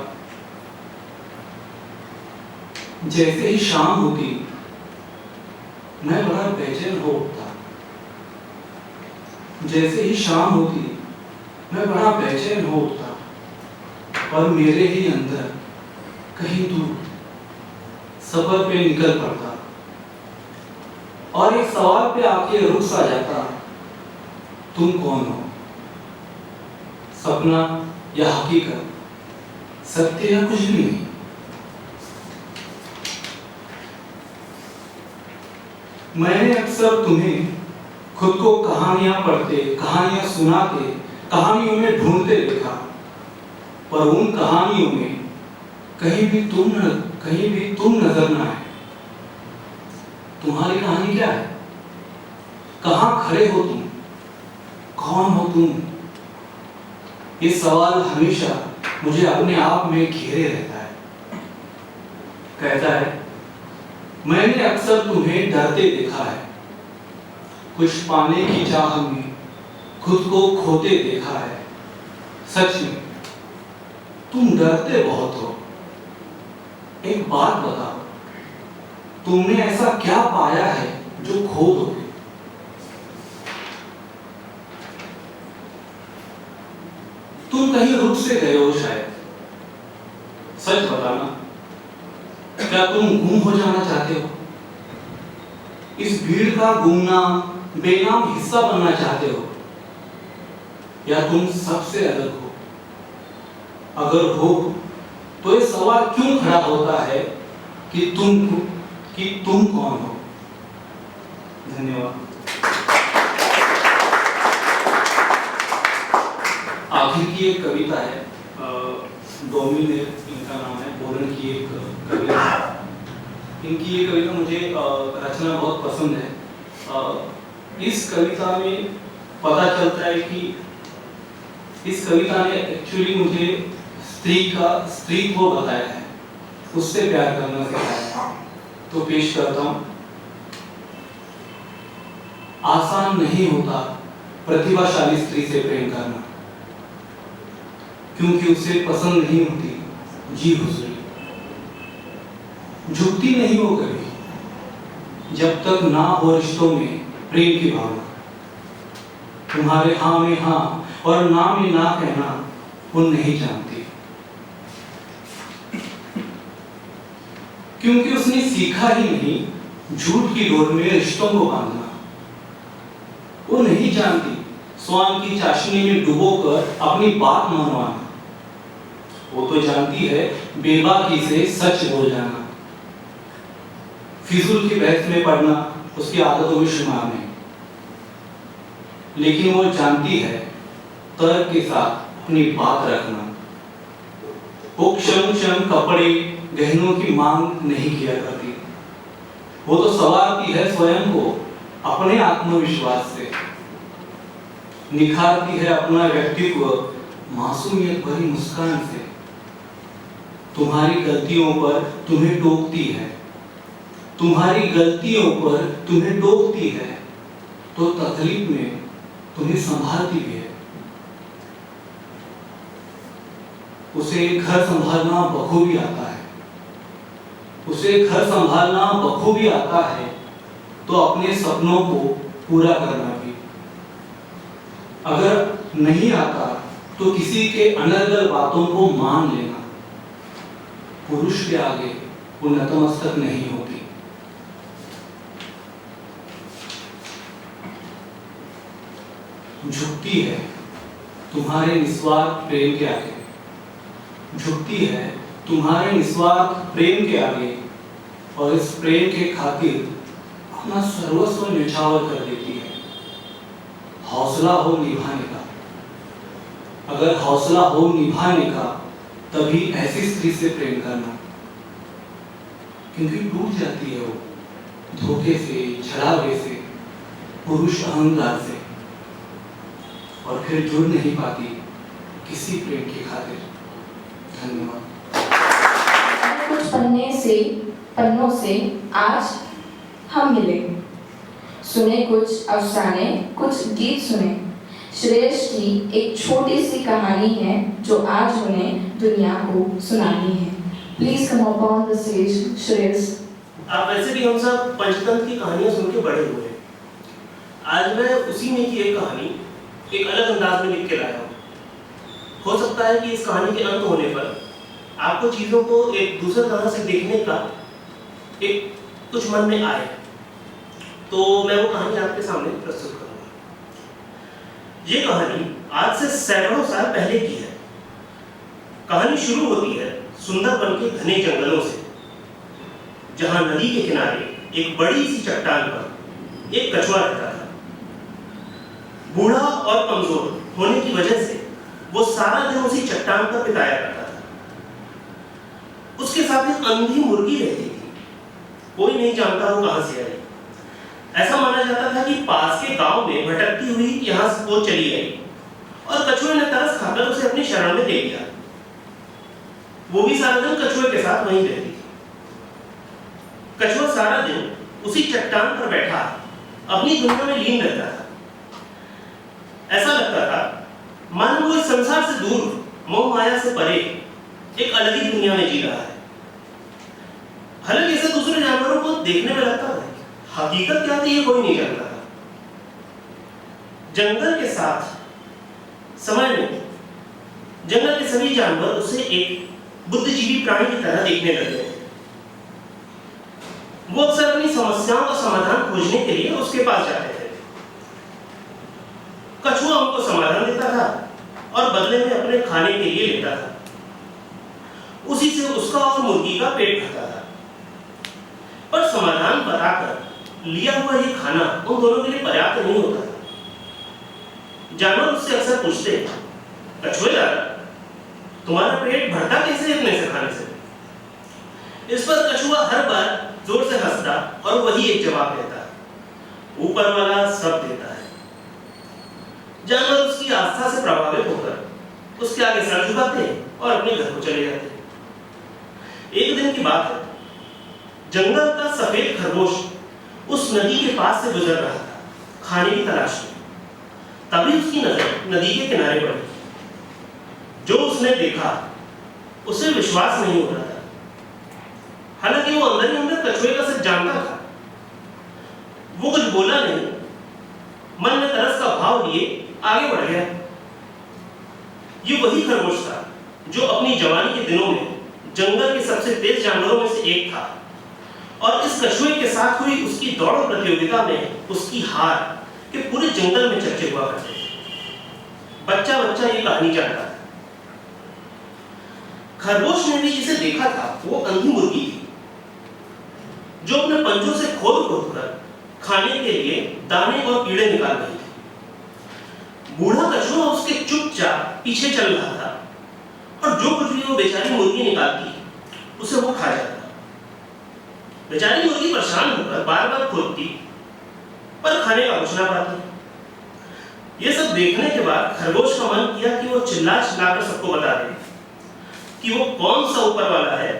जैसे ही शाम होती मैं बड़ा बेचैन हो उठता, जैसे ही शाम होती मैं बड़ा बेचैन हो उठता और मेरे ही अंदर कहीं दूर सफर पे निकल पड़ता और एक सवाल पे आके रुक सा जाता, तुम कौन हो? सपना या हकीकत, सत्य या कुछ भी नहीं। मैंने अक्सर तुम्हें खुद को कहानियां पढ़ते, कहानियां सुनाते, कहानियों में ढूंढते देखा, पर उन कहानियों में कहीं भी तुम नजर ना आए। तुम्हारी कहानी क्या है? कहां खड़े हो तुम? कौन हो तुम? ये सवाल हमेशा मुझे अपने आप में घेरे रहता है। कहता है, मैंने अक्सर तुम्हें डरते देखा है, कुछ पाने की चाह में खुद को खोते देखा है। सच में तुम डरते बहुत हो। एक बात बताओ, तुमने ऐसा क्या पाया है जो खो दोगे? तुम कहीं रुक से गए हो शायद। सच बताना, क्या तुम गुम हो जाना चाहते हो? इस भीड़ का गुमनाम बेनाम हिस्सा बनना चाहते हो, या तुम सबसे अलग हो? अगर हो तो ये सवाल क्यों खड़ा होता है कि तुम कौन हो? धन्यवाद। आखिर की एक कविता है, डोमिनियर इनका नाम है, पोलैंड की एक कविता। इनकी ये कविता मुझे रचना बहुत पसंद है। इस कविता में पता चलता है कि इस कविता ने एक्चुअली मुझे स्त्री को बताया है, उससे प्यार करना सिखाया है। तो पेश करता हूं। आसान नहीं होता प्रतिभाशाली स्त्री से प्रेम करना, क्योंकि उसे पसंद नहीं होती जी हुजूरी। झुकती नहीं हो कभी जब तक ना हो रिश्तों में प्रेम की भावना। तुम्हारे हाँ में हाँ और ना में ना कहना वो नहीं जानती, क्योंकि उसने सीखा ही नहीं झूठ की डोर में रिश्तों को बांधना। वो नहीं जानती स्वान की चाशनी में डुबोकर अपनी बात मनवाना। वो तो जानती है बेबाकी से सच बोल जाना। फिजूल की बहस में पड़ना उसकी आदतों में शुमार नहीं। लेकिन वो जानती है तर्क के साथ अपनी बात रखना। वो क्षण क्षण कपड़े गहनों की मांग नहीं किया करती। वो तो संवारती है स्वयं को अपने आत्मविश्वास से, निखारती है अपना व्यक्तित्व मासूमियत भरी मुस्कान से। तुम्हारी गलतियों पर तुम्हें टोकती है, तुम्हारी गलतियों पर तुम्हें टोकती है, तो तकलीफ में तुम्हें संभालती भी है। उसे घर संभालना बखूबी आता है, उसे घर संभालना बखूबी आता है, तो अपने सपनों को पूरा करना भी। अगर नहीं आता तो किसी के अनर्गल बातों को मान लेना। पुरुष के आगे वो नतमस्तक नहीं होती। झुकती है तुम्हारे निस्वार्थ प्रेम के आगे, झुकती है तुम्हारे निस्वार्थ प्रेम के आगे, और इस प्रेम के खातिर अपना सर्वस्व न्यौछावर कर देती है। हौसला हो निभाने का, अगर हौसला हो निभाने का, तभी ऐसी स्त्री से प्रेम करना, क्योंकि टूट जाती है वो धोखे से, छलावे से, पुरुष अहंकार से, और फिर जुड़ नहीं पाती किसी प्रेम की खातिर। धन्यवाद। कुछ पन्नों से आज हम मिले, सुने कुछ अफसाने, कुछ गीत सुने। श्रेयस की एक छोटी सी कहानी है जो आज उन्हें दुनिया को सुनानी है। Please come up on the stage Shreyas. आप वैसे भी हम सब पंचतंत्र की कहानियां सुन के बड़े हुए हैं। आज मैं उसी में की एक कहानी एक अलग अंदाज में लिख के लाया हूँ। हो सकता है कि इस कहानी के अंत होने पर आपको चीज़ों को एक दूसरे तरह से देखने का एक कुछ मन में आए, तो मैं वो कहानी आपके सामने प्रस्तुत करूँगा। ये कहानी आज से सैकड़ों साल पहले की है। कहानी शुरू होती है सुंदरबन के घने जंगलों से, जहाँ नदी के किनारे एक बड़ी सी चट्टान पर एक कछुआ रहता था। बूढ़ा और कमजोर होने की वजह से वो सारा दिन उसी चट्टान पर बिताया करता था। उसके साथ एक अंधी मुर्गी रहती थी, कोई नहीं जानता वो कहां से आई। ऐसा माना जाता था कि पास के गांव में भटकती हुई यहां से वो चली आई और कछुए ने तरस खाकर उसे अपनी शरण में ले लिया। वो भी सारा दिन कछुए के साथ वहीं रहती थी। कछुआ सारा दिन उसी चट्टान पर बैठा अपनी दुनिया में लीन रहता था। ऐसा लगता था मानो वो इस संसार से दूर, मोह माया से परे एक अलग ही दुनिया में जी रहा है। हालांकि ऐसा दूसरे जानवरों को देखने में लगता है, हकीकत क्या थी ये कोई नहीं जानता था। जंगल के साथ समय में जंगल के सभी जानवर उसे एक बुद्धिजीवी प्राणी की तरह देखने लगे थे। वो अक्सर अपनी समस्याओं का समाधान खोजने के लिए उसके पास जाते थे। कछुआ उनको समाधान देता था और बदले में अपने खाने के लिए लेता था। उसी से उसका और मुर्गी का पेट भरता था। पर समाधान बताकर लिया हुआ ये खाना उन दोनों के लिए पर्याप्त नहीं होता था। जानवर उससे अक्सर पूछते, कछुए दादा, तुम्हारा पेट भरता कैसे इतने से खाने से? इस पर कछुआ हर बार जोर से हंसता और वही एक जवाब देता, ऊपर वाला सब देता है। जानवर उसकी आस्था से प्रभावित होकर उसके आगे सर झुकाते और अपने घर को चले जाते। एक दिन की बात है, जंगल का सफेद खरगोश उस नदी के पास से गुजर रहा था खाने की तलाश में। तभी उसकी नजर नदी के किनारे पड़ी। जो उसने देखा उसे विश्वास नहीं हो रहा था। हालांकि वो अंदर ही अंदर कछुए का सच जानता था। वो कुछ बोला नहीं, मन में तरस का भाव लिए आगे बढ़ गया। ये वही खरगोश था जो अपनी जवानी के दिनों में जंगल के सबसे तेज जानवरों में से एक था, और इस कछुए के साथ हुई उसकी दौड़ प्रतियोगिता में उसकी हार के पूरे जंगल में चर्चे हुआ करते थे। बच्चा बच्चा ये कहानी जानता था। खरगोश ने भी जिसे देखा था वो अंधी मुर्गी थी, जो अपने पंजों से खोद खोद कर खाने के लिए दाने और कीड़े निकाल रही थी। बूढ़ा कछुआ उसके चुपचाप पीछे चल रहा था और जो कुछ भी वो बेचारी मुर्गी निकालती उसे वो खा जाता। बेचारी मुर्गी परेशान होकर बार बार खोदती पर खाने का कुछ ना पाती। ये सब देखने के बाद खरगोश का मन किया कि वो चिल्ला चिल्ला कर सबको बता दे कि वो कौन सा ऊपर वाला है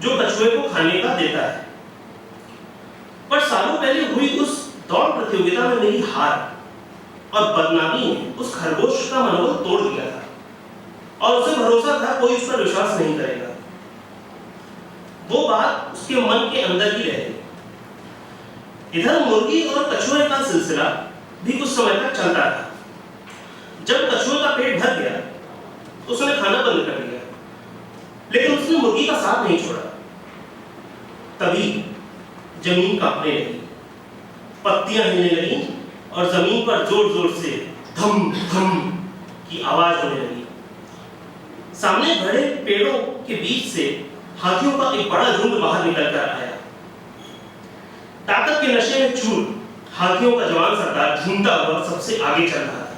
जो कछुए को खाने का देता है। पर सालों पहले हुई उस दौड़ प्रतियोगिता में मेरी हार और बदनामी ने उस खरगोश का मनोबल तोड़ दिया था और उसे भरोसा था कोई उस पर विश्वास नहीं करेगा। वो बात उसके मन के अंदर ही रह गई। इधर मुर्गी और कछुए का सिलसिला भी कुछ समय तक चलता था। जब कछुए का पेट भर गया तो उसने खाना बंद कर दिया, लेकिन उसने मुर्गी का साथ नहीं छोड़ा। तभी जमीन कांपने लगी, पत्तियां हिलने लगी और जमीन पर जोर जोर से धम धम की आवाज होने लगी। सामने खड़े पेड़ों के बीच से हाथियों का एक बड़ा झुंड बाहर निकल कर आया। ताकत के नशे में चूर हाथियों का जवान सरदार झूमता हुआ सबसे आगे चल रहा था।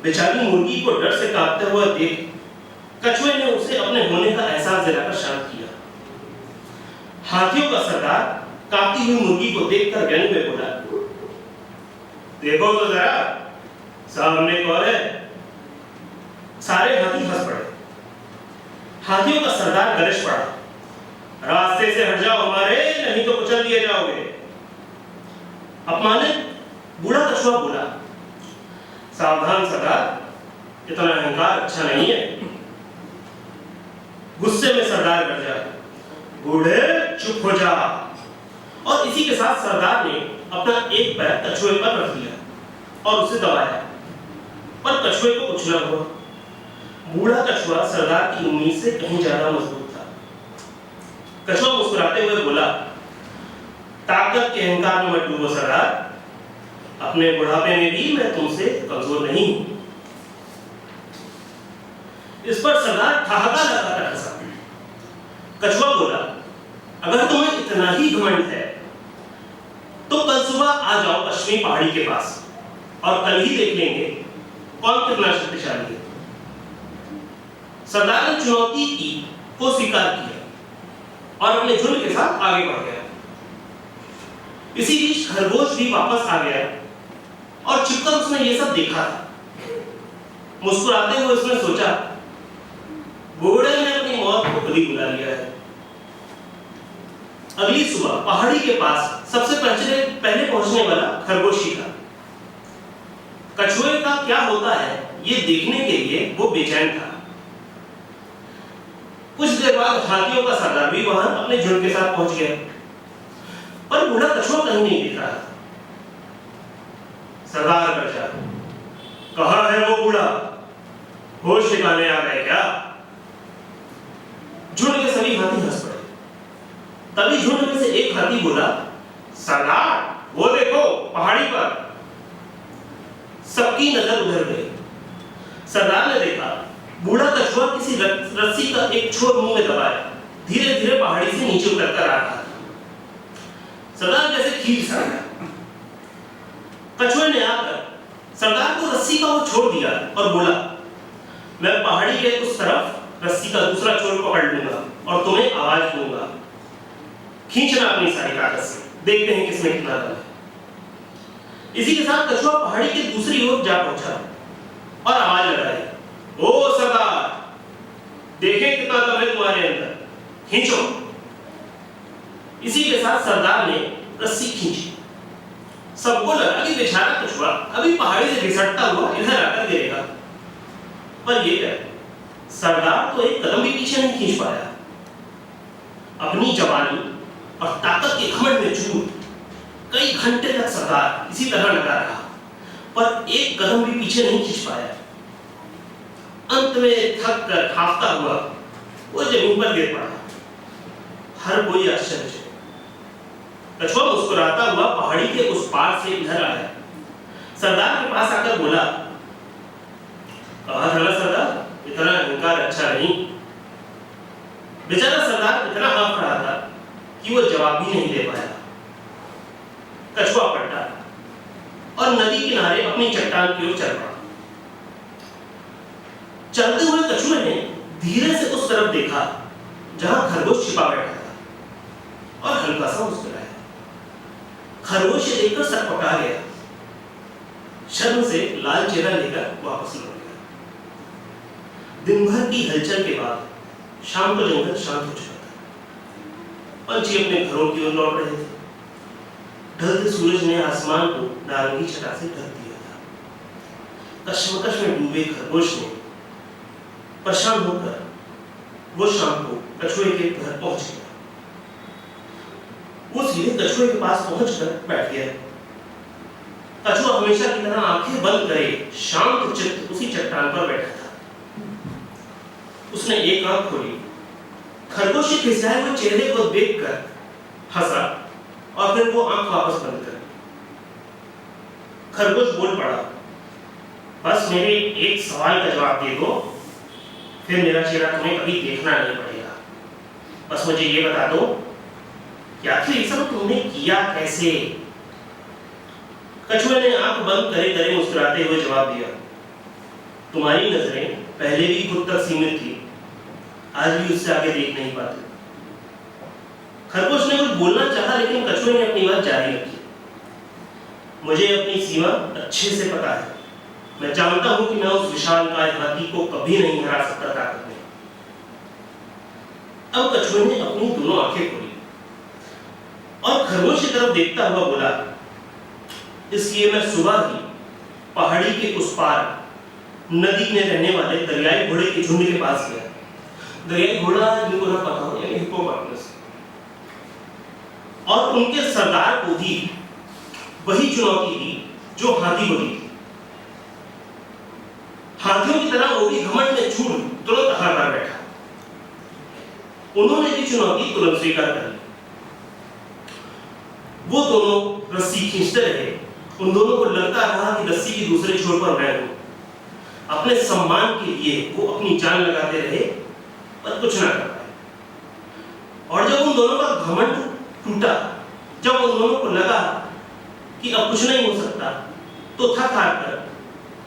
बेचारी मुर्गी को डर से कांपते हुए देख कछुए ने उसे अपने होने का एहसास दिलाकर शांत किया। हाथियों का सरदार कांपती हुई मुर्गी को देखकर व्यंग में बोला, देखो तो जरा सामने कौन है। सारे हाथी हंस पड़े। हाथियों का सरदार गरज पड़ा, रास्ते से हट जाओ हमारे, नहीं तो कुचल दिए जाओगे। अपमानित बूढ़ा कछुआ बोला, सावधान सरदार, इतना अहंकार अच्छा नहीं है। गुस्से में सरदार गरजा, बूढ़े चुप हो जा। और इसी के साथ सरदार ने अपना एक पैर कछुए पर रख लिया और उसे दबाया, पर कछुए को कुछ न हुआ। बूढ़ा कछुआ सरदार की उम्मीद से कहीं ज्यादा मजबूत था। कछुआ मुस्कुराते हुए बोला, ताकत के अहंकार में मत डूबो सरदार, अपने बुढ़ापे में भी मैं तुमसे कमजोर नहीं हूं। इस पर सरदार ठहाका लगाकर हंसा। कछुआ बोला, अगर तुम्हें इतना ही घमंड है तो कल सुबह आ जाओ पश्चिमी पहाड़ी के पास और कल ही देख लेंगे कौन कितना शक्तिशाली है। सरदार ने चुनौती की को स्वीकार किया और अपने झुंड के साथ आगे बढ़ गया। इसी बीच खरगोश भी वापस आ गया और छिपकर उसने ये सब देखा था। मुस्कुराते हुए उसने सोचा, बूढ़े ने अपनी मौत को खुद ही बुला लिया है। अगली सुबह पहाड़ी के पास सबसे पहले पहुंचने वाला खरगोश ही था। कछुए का क्या होता है ये देखने के लिए वो बेचैन था। कुछ देर बाद हाथियों का सरदार भी वहां अपने झुंड के साथ पहुंच गया, पर बूढ़ा कछुआ कहीं नहीं दिख रहा था। सरदार गरजा, कहां है वो बूढ़ा, होश ठिकाने आ गए क्या? झुंड के सभी हाथी हंस पड़े। तभी झुंड में से एक हाथी बोला, सरदार वो देखो पहाड़ी पर। सबकी नजर उधर गई। सरदार ने देखा बूढ़ा कछुआ किसी रस्सी का एक छोर मुंह में दबाए धीरे धीरे पहाड़ी से नीचे उतरकर आ रहा था। सरदार जैसे खींच सा गया। कछुए ने आकर सरदार को रस्सी का वो छोड़ दिया और बोला, मैं पहाड़ी के उस तरफ रस्सी का दूसरा छोर पकड़ लूंगा और तुम्हें आवाज दूंगा। खींचना अपनी सारी ताकत से, देखते हैं किसमें कितना दम है। इसी के साथ कछुआ पहाड़ी की दूसरी ओर जा पहुंचा और आवाज लगाई, ओ सरदार, देखें कितना दम है तुम्हारे अंदर, खींचो। इसी के साथ सरदार ने रस्सी खींची। सबको लगा कि बेचारा कछुआ अभी पहाड़ी से घिसटता हुआ इधर आकर गिरेगा, पर ये क्या, सरदार तो एक कदम भी पीछे नहीं खींच पाया। अपनी जवानी और ताकत के घमंड में चूर कई घंटे तक सरदार इसी तरह लगा रहा, पर एक कदम भी पीछे नहीं खींच पाया। अंत में थक कर हाफता हुआ वो जमीन पर गिर पड़ा। हर कोई आश्चर्य। कछुआ मुस्कुराता हुआ पहाड़ी के उस पार से इधर आया। सरदार के पास आकर बोला, कहा था ना सरदार, इतना अहंकार अच्छा नहीं। बेचारा सरदार इतना हाफ रहा था कि वो जवाब भी नहीं दे पाया। कछुआ पलटा और नदी किनारे अपनी चट्टान की ओर चल पड़ा। चलते हुए कछुए ने धीरे से उस तरफ देखा जहां खरगोश छिपा बैठा था और हल्का सा मुस्कुराया। खरगोश ये देखकर सकपका गया, शर्म से लाल चेहरा लेकर वापस लौट गया। दिन भर की हलचल के बाद शाम को जंगल शांत हो चुका था। पंछी अपने घरों की ओर लौट रहे थे। ढलते सूरज ने आसमान को नारंगी छटा से ढक दिया था। कश्मकश में डूबे खरगोश ने परेशान होकर वो शाम को कछुए के घर पहुंच गया। वो सीधे कछुए के पास पहुंचकर बैठ गया। कछुआ हमेशा की तरह आंखें बंद करे शांत चित्त उसी चट्टान पर बैठा था। उसने एक आंख खोली, खरगोश के खिसियाए हुए चेहरे को देखकर हंसा और फिर वो आंख वापस बंद कर दी। खरगोश बोल पड़ा, बस मेरे एक सवाल का जवाब दे दो, फिर मेरा चेहरा तुम्हें कभी देखना नहीं पड़ेगा। बस मुझे ये बता दो कि आखिर ये सब तुमने किया कैसे? कछुए ने आंख बंद करे करे मुस्कुराते हुए जवाब दिया, तुम्हारी नजरें पहले भी खुद तक सीमित थी, आज भी उससे आगे देख नहीं पाते। खरगोश ने कुछ बोलना चाहा लेकिन कछुए ने अपनी बात जारी रखी। मुझे अपनी सीमा अच्छे से पता है। मैं जानता हूं कि मैं उस विशालकाय हाथी को कभी नहीं हरा सकता ताकत में। अब कछुए ने अपनी दोनों आंखें खोली और खरगोश की तरफ देखता हुआ बोला, इसलिए मैं सुबह ही पहाड़ी के उस पार नदी में रहने वाले दरियाई घोड़े के झुंड के पास गया। दरियाई घोड़ा जिनको ना पता हो, यानी हिप्पोपोटामस, और उनके सरदार को भी वही चुनौती दी जो हाथी को दी थी। हाथियों की तरह वो भी घमंड में छूट तुरंत हार कर बैठा। उन्होंने भी चुनौती तुरंत स्वीकार कर ली। वो दोनों रस्सी खींचते रहे। उन दोनों को लगता रहा कि रस्सी की दूसरे छोर पर मैं हूं। अपने सम्मान के लिए वो अपनी जान लगाते रहे पर कुछ ना कर पाए। और जब उन दोनों का घमंड टूटा, जब उन दोनों को लगा कि अब कुछ नहीं हो सकता, तो थक हार कर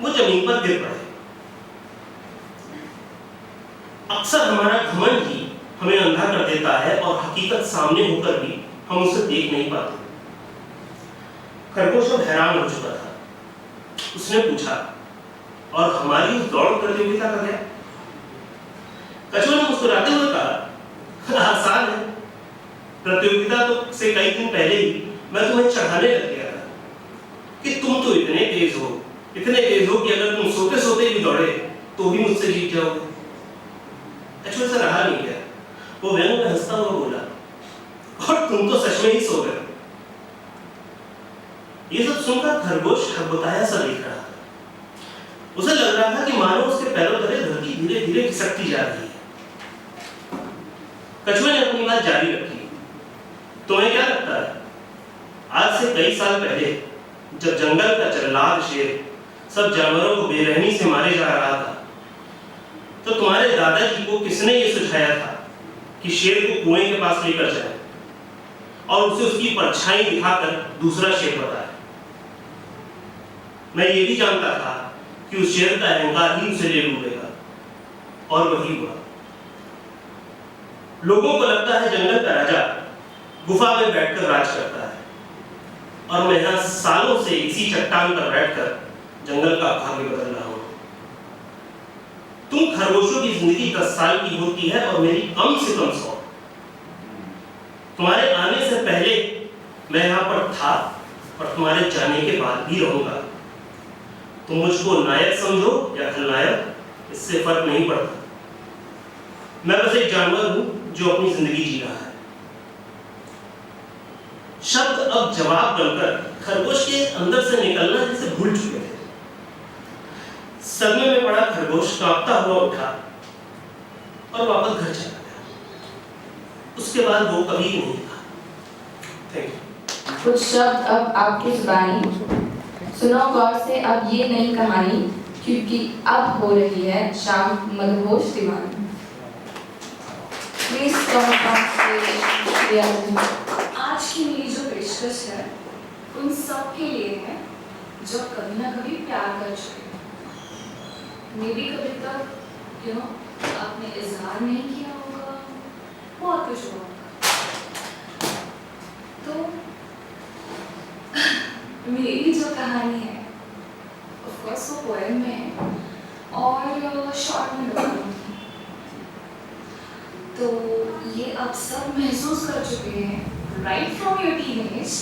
वो जमीन पर गिर पड़े। अक्सर हमारा घमंड ही हमें अंधा कर देता है और हकीकत सामने होकर भी हम उसे देख नहीं पाते। खरगोश अब हैरान हो चुका था। उसने पूछा, और हमारी उस दौड़ प्रतियोगिता का क्या? कछुए ने मुस्कुराते हुए कहा, आसान है। प्रतियोगिता तो से कई दिन पहले ही मैं तुम्हें चढ़ाने लग गया था कि तुम तो इतने तेज हो कि अगर तुम सोते सोते भी दौड़े तो भी मुझसे जीत जाओगे। कछुए से रहा नहीं गया। वो व्यंग में हंसता हुआ बोला, और तुम तो सच में ही सो गए। ये सब सुनकर खरगोश खरबताया सा देख रहा था। उसे लग रहा था कि मानो उसके पैरों तले धरती धीरे धीरे खिसकती जा रही है। कछुए ने अपनी बात जारी रखी, तुम्हें क्या लगता है, आज से कई साल पहले जब जंगल का जल्लाद शेर सब जानवरों को बेरहमी से मारे जा रहा था, तो तुम्हारे दादाजी को किसने ये सुझाया था कि शेर को कुएं के पास लेकर जाए और उसे उसकी परछाई दिखाकर दूसरा शेर बताए? मैं ये भी जानता था कि उस शेर का अहंकार ही उसे ले डूबेगा, और वही हुआ। लोगों को लगता है जंगल का राजा गुफा में बैठकर राज करता है, और मैं यहां सालों से इसी चट्टान पर बैठकर जंगल का भाग्य बदल रहा हूं। तुम खरगोशों की जिंदगी 10 साल की होती है और मेरी कम से कम 100। तुम्हारे आने से पहले मैं यहाँ पर था और तुम्हारे जाने के बाद भी रहूंगा। तुम मुझको नायक समझो या खलनायक, इससे फर्क नहीं पड़ता। मैं बस एक जानवर हूं जो अपनी जिंदगी जी रहा है। शब्द अब जवाब बनकर खरगोश के अंदर से निकलना जैसे भूल चुके थे। सदमे में पड़ा खरगोश कांपता हुआ उठा और वापस घर चला गया। उसके बाद वो कभी नहीं था। Thank you. कुछ शब्द अब आपकी जुबानी, सुनो गौर से अब ये नई कहानी, क्योंकि अब हो रही है शाम मदहोश दीवानी। प्लीज कम आज की मेरी जो पेशकश है उन सब के लिए है जो कभी ना कभी प्यार कर चुके हैं। मे भी कभी तक आपने इजहार नहीं किया होगा, बहुत कुछ हुआ होगा। तो मेरी जो कहानी है ऑफ कोर्स वो पोएम में है और शॉर्ट में बताऊंगी। तो ये आप सब महसूस कर चुके हैं राइट फ्रॉम योर टीनेज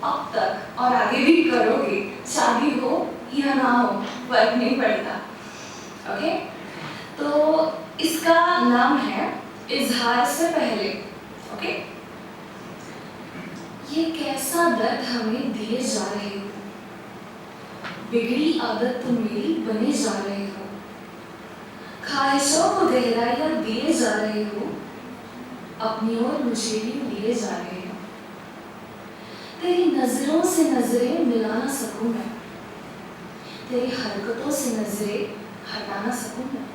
अब तक, और आगे भी करोगे, शादी हो या ना हो फर्क नहीं पड़ता। ओके, तो इसका नाम है इजहार से पहले। ओके, ये कैसा दर्द हमें दिए जा रहे हो, बिगड़ी आदत तुम मेरी बने जा रहे हो, ख्वाहिशों को गहराइयां दिए जा रहे हो, अपनी ओर मुझे भी लिए जा रहे हो। तेरी नजरों से नजरें मिला ना सकूं मैं, तेरी हरकतों से नजरें हटा ना सकूं मैं,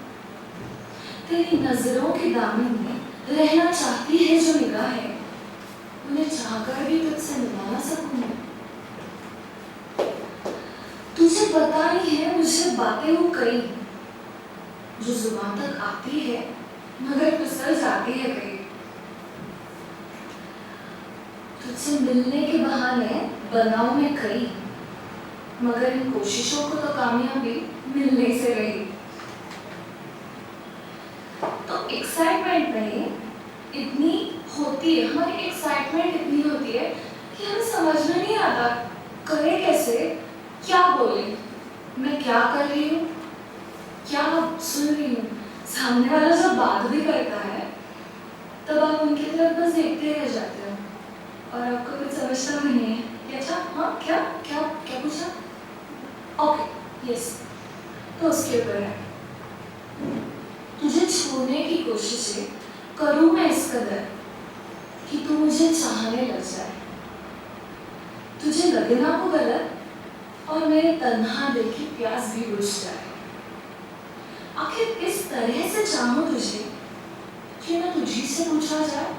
तेरी नजरों के दामन में रहना चाहती है जो निगाहें, उन्हें चाहकर भी तुझसे मिला ना सकूं मैं। तुझे पता ही है मुझे बातें वो कई जो जुबान तक आती है मगर फिसल जाती है कहीं। तुझसे मिलने के बहाने बनाऊं मैं कई, मगर इन कोशिशों को तो कामयाबी मिलने से रही। तो एक्साइटमेंट में इतनी होती है, हमारी एक्साइटमेंट इतनी होती है कि हमें समझ में नहीं आता करे कैसे, क्या बोले, मैं क्या कर रही हूँ, क्या सुन रही हूँ। सामने वाला जब बात भी करता है तब आप उनकी तरफ बस देखते रह जाते हो और आपको कुछ समझता भी नहीं है कि अच्छा हाँ क्या क्या क्या पूछा, ओके यस। तो उसके ऊपर है तुझे छूने की कोशिशें करूँ मैं इस कदर कि तू मुझे चाहने लग जाए, तुझे लगे ना वो गलत और मेरे तन्हा दिल की प्यास भी बुझ जाए। आखिर किस तरह से चाहूं तुझे कि मैं तुझी से पूछा जाए,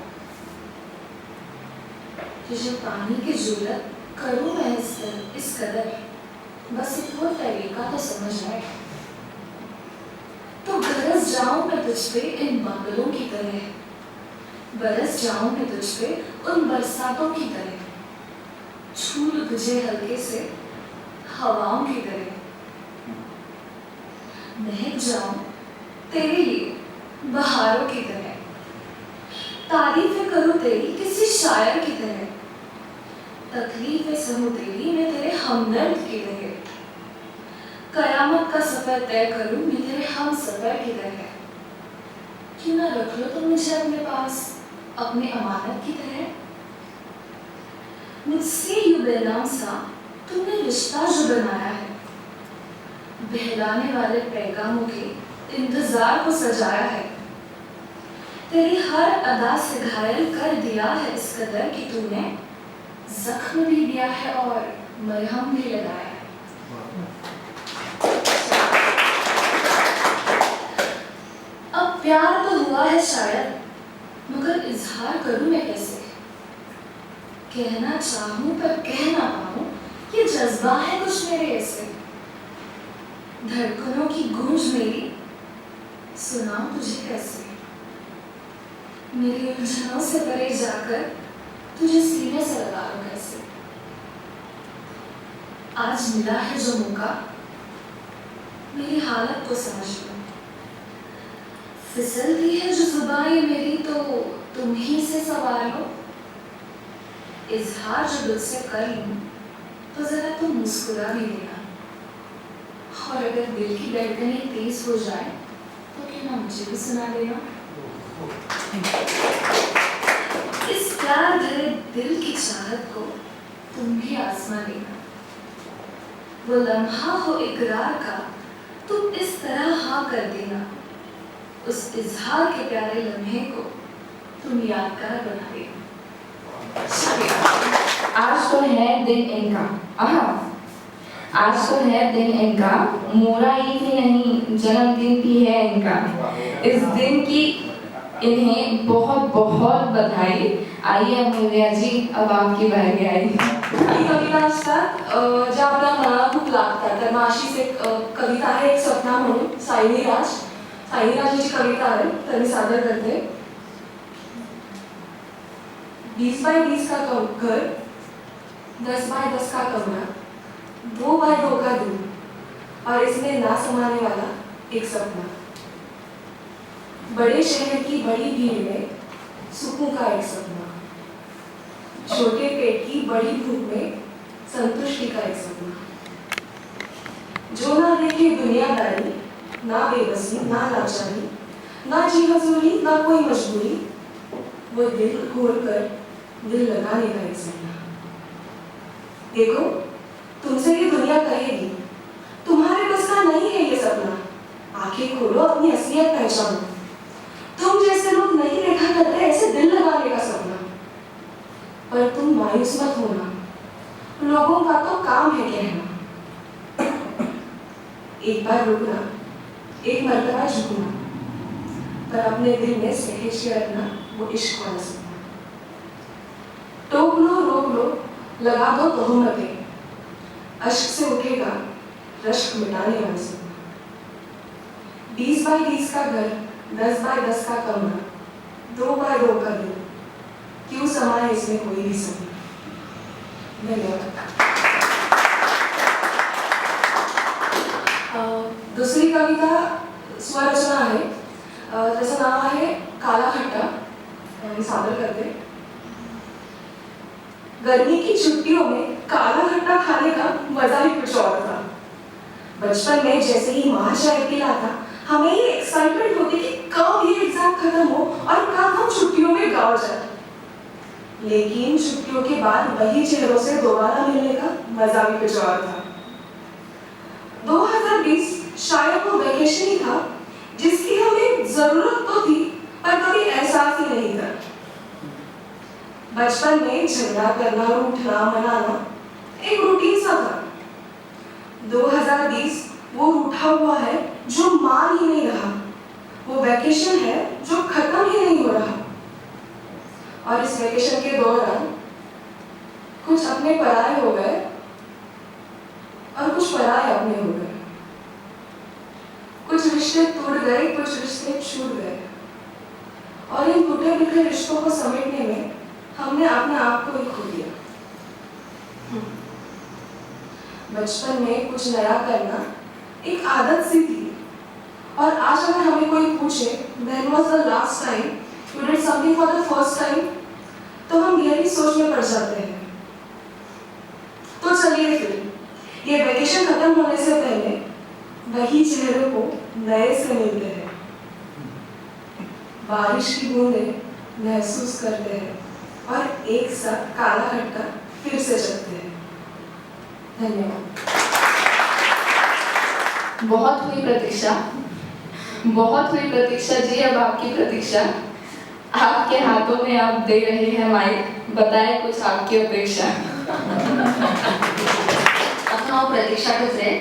तुझे पानी की जरूरत करूं मैं इस कदर, बस एक वो तरीका तो समझ आए। तो बरस जाऊं मैं तुझ पे इन बादलों की तरह, बरस जाऊं मैं तुझ पे उन बरसातों की तरह, छू लूं तुझे हल्के से हवाओं की तरह, महक जाऊं तेरे लिए बहारों की तरह, तारीफें करूं तेरी किसी शायर की तरह, तकलीफें सहूं तेरी मैं तेरे हमदर्द की तरह, कयामत का सफर तय करूं मैं तेरे हम सफर की तरह। क्यों ना रख लो तुम मुझे अपने पास अपने अमानत की तरह। मुझसे यूं बेनाम सा तुमने रिश्ता जो बनाया है, बहलाने वाले पैगामों के इंतजार को सजाया है, तेरी हर अदा से घायल कर दिया है इस कदर कि तूने जख्म भी दिया है और मरहम भी लगाया है। अब प्यार तो हुआ है शायद, मगर इजहार करूं मैं कैसे, कहना चाहूं पर कह ना पाऊं, ये जज्बा है कुछ मेरे ऐसे, धड़कनों की गूंज मेरी सुनाऊं तुझे कैसे, मेरी उलझनों से परे जाकर तुझे सीने से लगा लूं कैसे। आज मिला है जो मौका मेरी हालत को समझ लो, फिसलती है जो जुबान मेरी तो तुम ही से सवार लो, इजहार जो दिल से कर लूं तो जरा तुम मुस्कुरा भी देना, और अगर दिल की धड़कनें तेज हो जाए तो क्या ना मुझे भी सुना देना। इस प्यार भरे दिल की चाहत को तुम भी आजमा लेना, वो लम्हा हो इकरार का तुम इस तरह हाँ कर देना, उस इजहार के प्यारे लम्हे को तुम यादगार बना देना। आज तो है दिन इनका, आज तो है दिन इनका, मोरा ईद ही नहीं जन्मदिन भी है इनका। इस दिन की इन्हें बहुत बहुत बधाई। आइए अमूल्या जी, अब आपकी बारी आई। काही कविता असतात ज्या आपल्या मनाला खूप लागतात. तर मग अशीच एक कविता आहे, एक सपना म्हणून, साईनीराजाची कविता आहे, तर मी सादर करते. 20 बाय 20 का घर, 10 बाय 10 का कमरा, 2 बाय 2 का दिन, और इसमें ना समाने वाला एक सपना. बड़े शहर की बड़ी भीड़ में सुकून का एक सपना, छोटे पेट की बड़ी भूख में संतुष्टि का एक सपना. जो ना देखे दुनियादारी, ना बेबसी, ना लाचारी, ना जी हजूरी, ना कोई मजबूरी, वो दिल खोल कर दिल लगाने का एक सपना. देखो, तुमसे ये दुनिया कहेगी, तुम्हारे बस का नहीं है ये सपना. आंखें खोलो, अपनी असलियत पहचानो. तुम जैसे लोग नहीं देखा करते ऐसे दिल लगाने का सपना. पर तुम मायूस मत होना, लोगों का तो काम है कहना. एक बार रुकना, एक मर्तबा झुकना, पर अपने दिल में सहेज के रखना वो इश्क वाला सपना. टोक लो, रोक लो, लगा दो तोहमतें, अश्क से उठेगा रश्क मिटाने वाला सपना. 20 बाय 20 का घर, 10 बाय 10 का कमरा, 2 बाय 2 का दिन, क्यों समाए इसमें कोई भी सपना. धन्यवाद. दुसरी कविता स्वरचना आहे, त्याचं नाव आहे काला खट्टा. मी सादर करते. गर्मी की छुट्टियों में काला खट्टा खाने का मजा ही कुछ और था. बचपन में जैसे ही माँ चाय पिलाता, हमें ये एक्साइटमेंट होती कि कब ये एग्जाम खत्म हो और कब हम छुट्टियों में गाँव जाए. लेकिन छुट्टियों के बाद वही चेहरों से दोबारा मिलने का मजा भी कुछ और था. 2020 शायद वो वैकेशन ही था जिसकी हमें जरूरत तो थी, पर कभी एहसास ही नहीं था. बचपन में झगड़ा करना, रूठना, मनाना एक रूटीन सा था. 2020 वो रूठा हुआ है जो मान ही नहीं रहा. वो वैकेशन है जो खत्म ही नहीं हो रहा. और इस वैकेशन के दौरान कुछ अपने पराये हो गए और कुछ पराये अपने हो गए. कुछ रिश्ते टूट गए, कुछ रिश्ते छूट गए, और इन टूटे बिखरे रिश्तों को समेटने में हमने अपने आप को ही खो दिया. बचपन में कुछ नया करना एक आदत सी थी, और आज अगर हमें कोई पूछे when was the last time you did something for the first time, तो हम गहरी सोच में पड़ जाते हैं. तो चलिए फिर ये वैकेशन खत्म होने से पहले वही चेहरों को नए से मिलते हैं, बारिश की बूंदें महसूस करते हैं, और एक साथ काला खट्टा फिर से चलते हैं. धन्यवाद. बहुत हुई प्रतीक्षा, बहुत हुई प्रतीक्षा जी. अब आपकी प्रतीक्षा, आपके हाथों में आप दे रहे हैं माइक. बताएं कुछ आपकी अपेक्षा. माझं नाव प्रतीक्षा टोचरे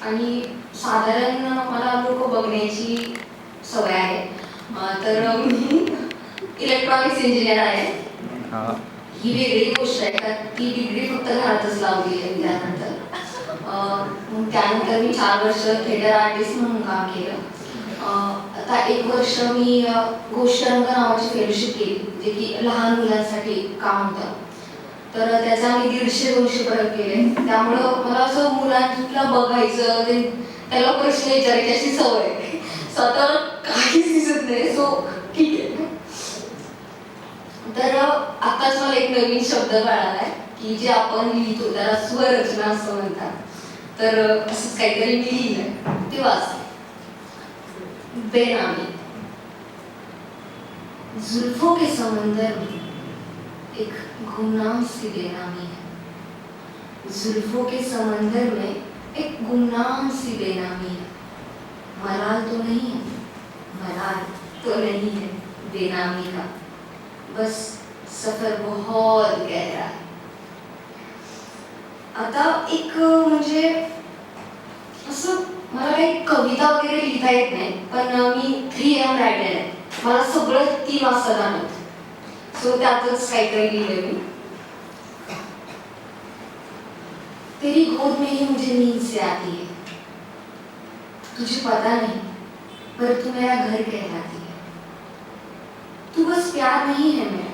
आणि साधारण मला लोक बघण्याची सवय आहे. तर मी इलेक्ट्रॉनिक्स इंजिनियर आहे. ही वेगळी गोष्ट आहे का ती डिग्री फक्त घरातच लावली आहे त्यानंतर. त्यानंतर मी 4 वर्ष थिएटर आर्टिस्ट म्हणून काम केलं. आता 1 वर्ष मी गोष्टरंग नावाची फेलोशिप केली, जे की लहान मुलांसाठी काम होतं. तर त्याचा मी 150-200 प्रयोग केले. त्यामुळं मला असं मुलांना बघायचं, त्याला प्रश्न विचारायची अशी सवय आहे. स्वतः काहीच दिसत नाही, सो ठीक आहे. तर आताच मला एक नवीन शब्द कळालाय की जे आपण लिहितो त्याला स्वरचना असं म्हणतात. तर असंच काहीतरी मी लिहिलंय, ते वाच. बेनामी. जुल्फों के समंदर में एक गुमनाम सी बेनामी है. जुल्फों के समंदर में एक गुमनाम सी बेनामी है. मलाल तो नहीं है, मलाल तो नहीं है बेनामी का, बस सफर बहुत गहरा है. आता एक म्हणजे असं मला काही कविता वगैरे लिहिता येत नाही, पण मी 3 AM रायटर आहे. मला सगळं 3 वाजता जाणवतं. सो त्यातच काहीतरी लिहिलं मी. तेरी गोद में ही मुझे नींद से आती है। तुझे पता नहीं पर तू मेरा घर कहलाती है। तू बस प्यार नहीं है मेरा,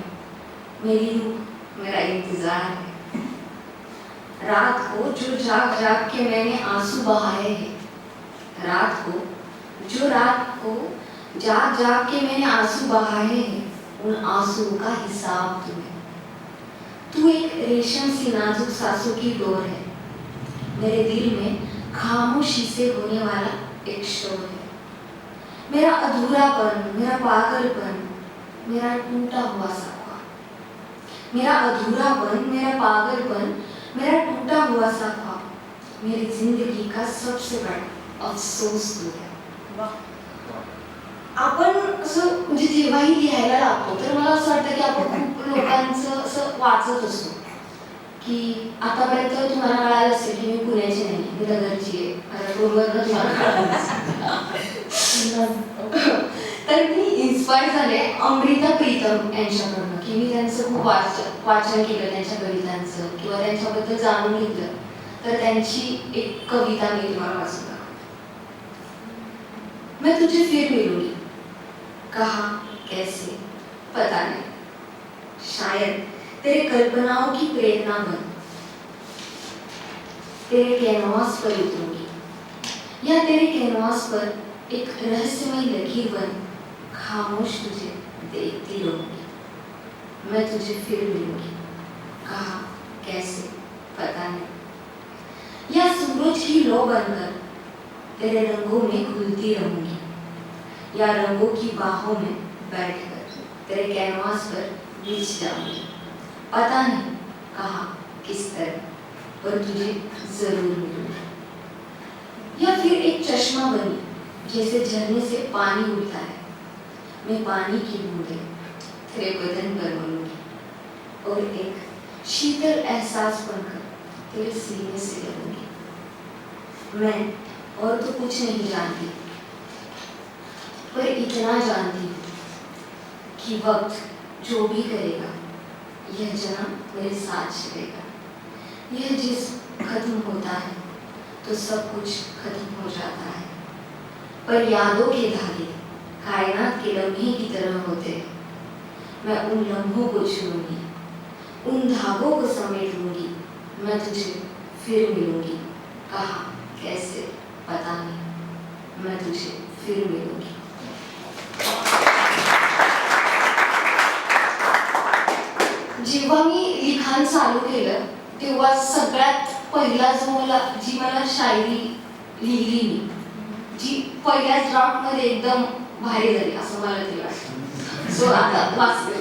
मेरी रूह मेरा इंतजार है। रात को जो जाग जाग के मैंने आंसू बहाए हैं, रात को जाग जाग के मैंने आंसू बहाए हैं, उन आंसुओं का हिसाब तू है। तू एक रेशम सी नाजुक सांसों की डोर है, मेरे दिल में खामोशी से होने वाला एक शोर है। मेरा अधूरापन, मेरा पागलपन, मेरा टूटा हुआ सा ख्वाब। मेरा अधूरापन, मेरा पागलपन, मेरा टूटा हुआ सा ख्वाब। मेरी जिंदगी का सबसे बड़ा अफसोस तू है। आपण असं म्हणजे जेव्हाही लिहायला लागतो तर मला असं वाटतं की आपण खूप लोकांचं असं वाचत असतो की आतापर्यंत तुम्हाला कळालं असेल की मी पुण्याची नाही, मी नगरची आहे, माझ्या टोलवरनं तुम्हाला कळालं असेल. तर मी इन्स्पायर झाले अमृता प्रीतम यांच्याकडनं की मी त्यांचं खूप वाचन केलं त्यांच्या कवितांचं किंवा त्यांच्याबद्दल जाणून घेतलं. तर त्यांची एक कविता मी तुम्हाला वाचून दाखवते. मैं तुझे फिर मिलूंगी, कहा कैसे पता नहीं, शायद तेरे कल्पनाओं की प्रेरणा बन, तेरे कैनवास पर उतरूंगी या तेरे कैनवास पर एक रहस्यमय लकीर बन खामोश तुझे देखती रहूंगी. मैं तुझे फिर मिलूंगी, कहा कैसे पता नहीं, या सूरज की लौ बनकर तेरे रंगों में घुलती रहूंगी या रंगों की बाहों में बैठकर तेरे कैनवास पर बिछ जाऊंगी. पता नहीं कहा किस तरह पर तुझे जरूर मिलूंगी. या फिर एक चश्मा बनी जैसे झरने से पानी उड़ता है, मैं पानी की बूंदें तेरे बदन पर मलूंगी और एक शीतल एहसास बनकर तेरे सीने से लगूंगी. मैं और तो कुछ नहीं जानती पर इतना जानती हूँ कि वक्त जो भी करेगा यह जन्म मेरे साथ चलेगा. यह जिस्म खत्म होता है तो सब कुछ खत्म हो जाता है, पर यादों के धागे कायनात के लम्हे की तरह होते हैं. मैं उन लम्हों को चुनूंगी, उन धागों को समेट लूंगी. मैं तुझे फिर मिलूंगी, कहा कैसे पता नहीं, मैं तुझे फिर मिलूंगी. जेव्हा मी लिखाण चालू केलं तेव्हा सगळ्यात पहिला जी मला शायरी लिहिली मी, जी पहिल्याच ड्राफ्टमध्ये एकदम भारी झाली असं मला तरी वाटतं. सो आता वाचते.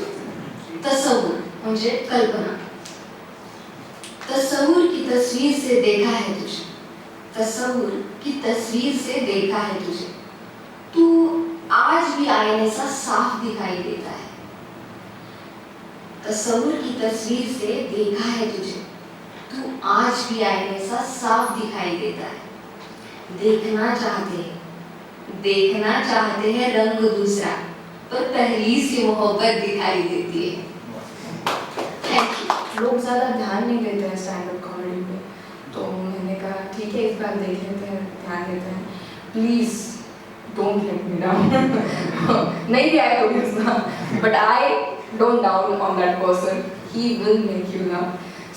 तसव्वुर म्हणजे कल्पना. तसव्वुर की तस्वीर से देखा है तुझे, तसव्वुर की तस्वीर से देखा है तुझे, तू आज भी आईने सा साफ दिखाई देता है. तसव्वुर की तस्वीर से देखा है तुझे, तू आज भी आईने सा साफ दिखाई देता है. देखना चाहते हैं रंग दूसरा, पर पहली सी मोहब्बत दिखाई देती है. Thank you. लोग ज़्यादा ध्यान नहीं देते हैं स्टैंड अप कॉमेडी पे, तो मैंने कहा ठीक है इस बार देख लेते हैं, ध्यान देते हैं. Please don't let me down. नहीं भी आया तो भी उसका, but I don't down on that person, he will make you laugh.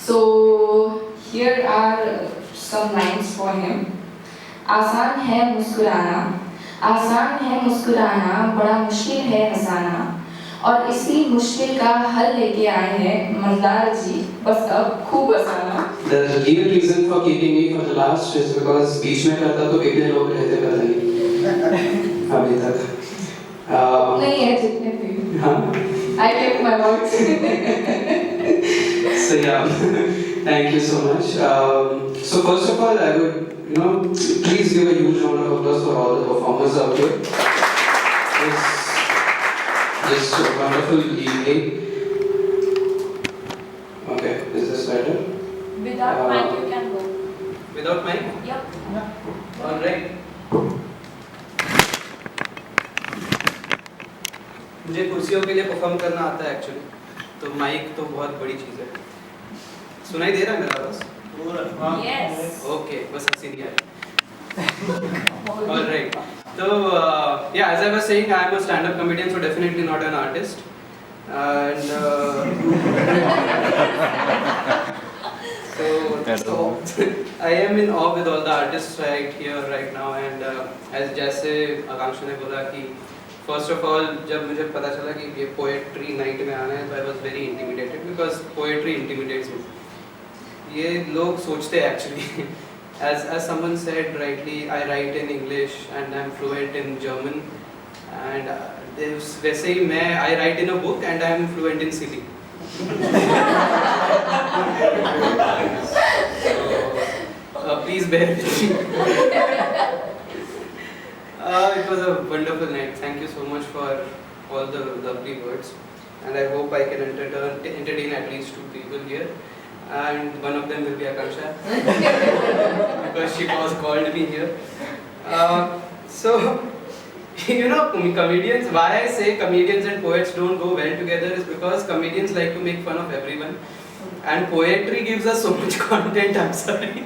So here are some lines for him. आसान है मुस्कुराना, बड़ा मुश्किल है हंसाना, और इसी मुश्किल का हल लेके आए हैं मल्हार जी, बस अब खूब हंसाना. The real reason for keeping me for the last is because बीच में करता तो कितने लोग रहते पता नहीं अभी तक. नहीं है जितने भी. हाँ. I kept my words. So yeah, thank you so much. So first of all, I would please give a huge round of applause for all the performers out here. This wonderful evening. Okay, is this better? Without mic you can go. Without mic? Yep. All right. मुझे कुर्सियों के लिए perform करना आता है actually, तो mic तो बहुत बड़ी चीज़ है. सुनाई दे रहा है मेरा आवाज़? Yes. Okay, बस हंसी नहीं आ रही. All right. So yeah, as I was saying, I am a stand-up comedian, so definitely not an artist. And so I am in awe with all the artists right here, right now. And as जैसे आकांक्षा ने बोला कि first of all, जब मुझे पता चला कि ये poetry night में आना है, so I was very intimidated because poetry intimidates me. ये लोग सोचते हैं actually. As someone said rightly, I write in English and I'm fluent in German. And वैसे ही मैं I write in a book and I'm fluent in Silly. So please bear with me. It was a wonderful night. Thank you so much for all the lovely words, and I hope I can entertain at least 2 people here. And one of them will be Akansha because she was called me here. So you know, comedians. Why I say comedians and poets don't go well together is because comedians like to make fun of everyone, and poetry gives us so much content. I'm sorry.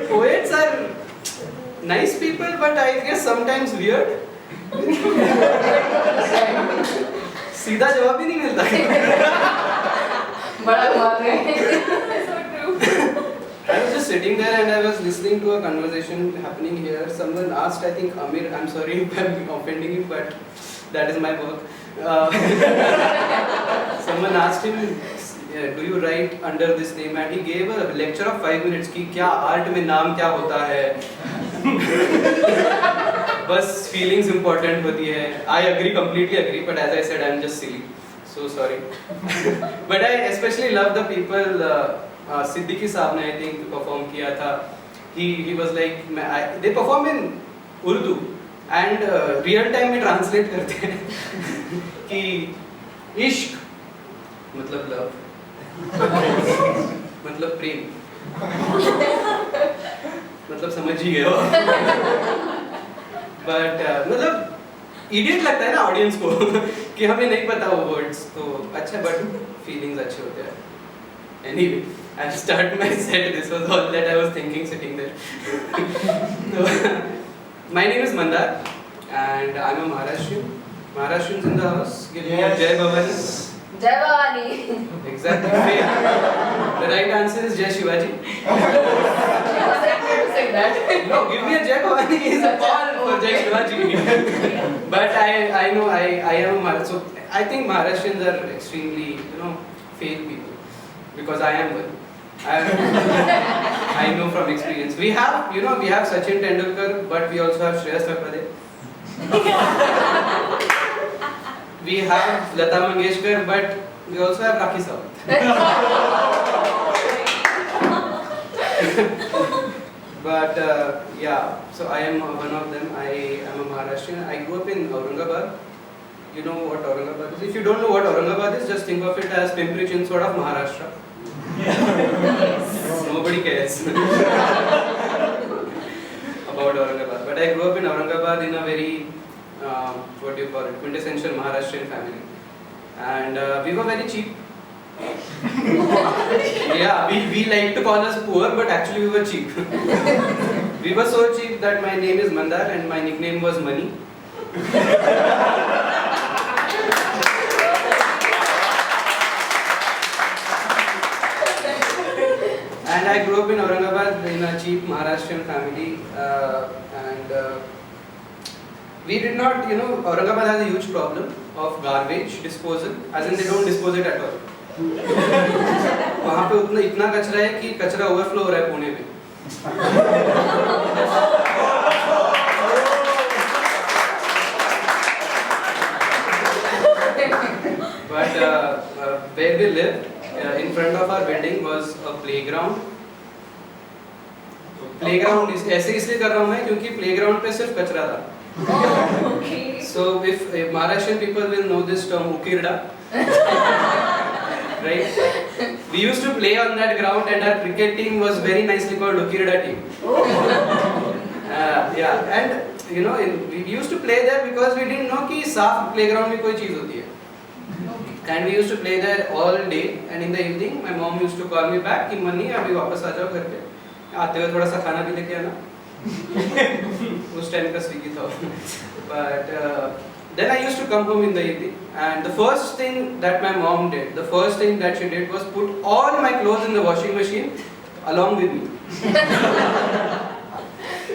Poets are nice people, but I guess sometimes weird. सीधा जवाब ही नहीं मिलता. बड़ा बात है. I was just sitting there and I was listening to a conversation happening here. Someone asked, I think Amir, I'm sorry if I'm offending you, but that is my work. Someone asked him, do you write under this name? And he gave a lecture of 5 minutes कि क्या art में नाम क्या होता है. बस feelings important होती है. I agree, completely agree, but as I said, I'm just silly. So sorry. But I especially love the people. Siddiqui साहब ने I think perform किया था. He was like, they perform in Urdu and real time में translate करते हैं कि इश्क मतलब love, मतलब प्रेम, मतलब समझ ही गए हो. But मतलब idiot लगता है ना audience को कि हमें नहीं पता वो words, तो अच्छा but feelings अच्छे होते हैं. Anyway, I'll start my set. This was all that I was thinking sitting there. So, my name is Mandar and I'm a Maharashtrian. Maharashtrians in the house. Give me a Jai Bhavani. Jai Bhavani. Exactly. The right answer is Jai Shivaji. No, give me a Jai Bhavani is a call for Jai Shivaji. But I know I am a Maharashtrian. So I think Maharashtrians are extremely, fake people because I am one. I know from experience. We have Sachin Tendulkar, but we also have Shreyas Thapade. We have Lata Mangeshkar, but we also have Rakhi Sawant. But so I am one of them. I am a Maharashtrian. I grew up in Aurangabad. You know what Aurangabad is? If you don't know what Aurangabad is, just think of it as Pimpri Chinchwad of Maharashtra. Nobody cares about Aurangabad. But I grew up in Aurangabad in a very, quintessential Maharashtrian family. And we were very cheap. Yeah, we like to call us poor, but actually we were cheap. We were so cheap that my name is Mandar and my nickname was Money. And I grew up in Aurangabad in a cheap Maharashtrian family, and we did not, Aurangabad has a huge problem of garbage disposal, as in they don't dispose it at all. वहाँ पे इतना कचरा है कि कचरा overflow हो रहा है पुणे में. But where we lived, in front of our building was a playground. Playground ऐसे इसलिए कर रहा हूँ मैं क्योंकि playground पे सिर्फ कचरा था. So if Maharashtrian people will know this term ukirda, right? We used to play on that ground and our cricket team was very nicely called ukirda team. And we used to play there because we didn't know कि साफ playground में कोई चीज होती है. And we used to play there all day, and in the evening my mom used to call me back कि money अभी वापस आ जाओ घर पे, आते हुए थोड़ा सा खाना भी लेके आना. उस टाइम का स्विगी था. But then I used to come home in the evening, and the first thing that my mom did, the first thing that she did was put all my clothes in the washing machine along with me.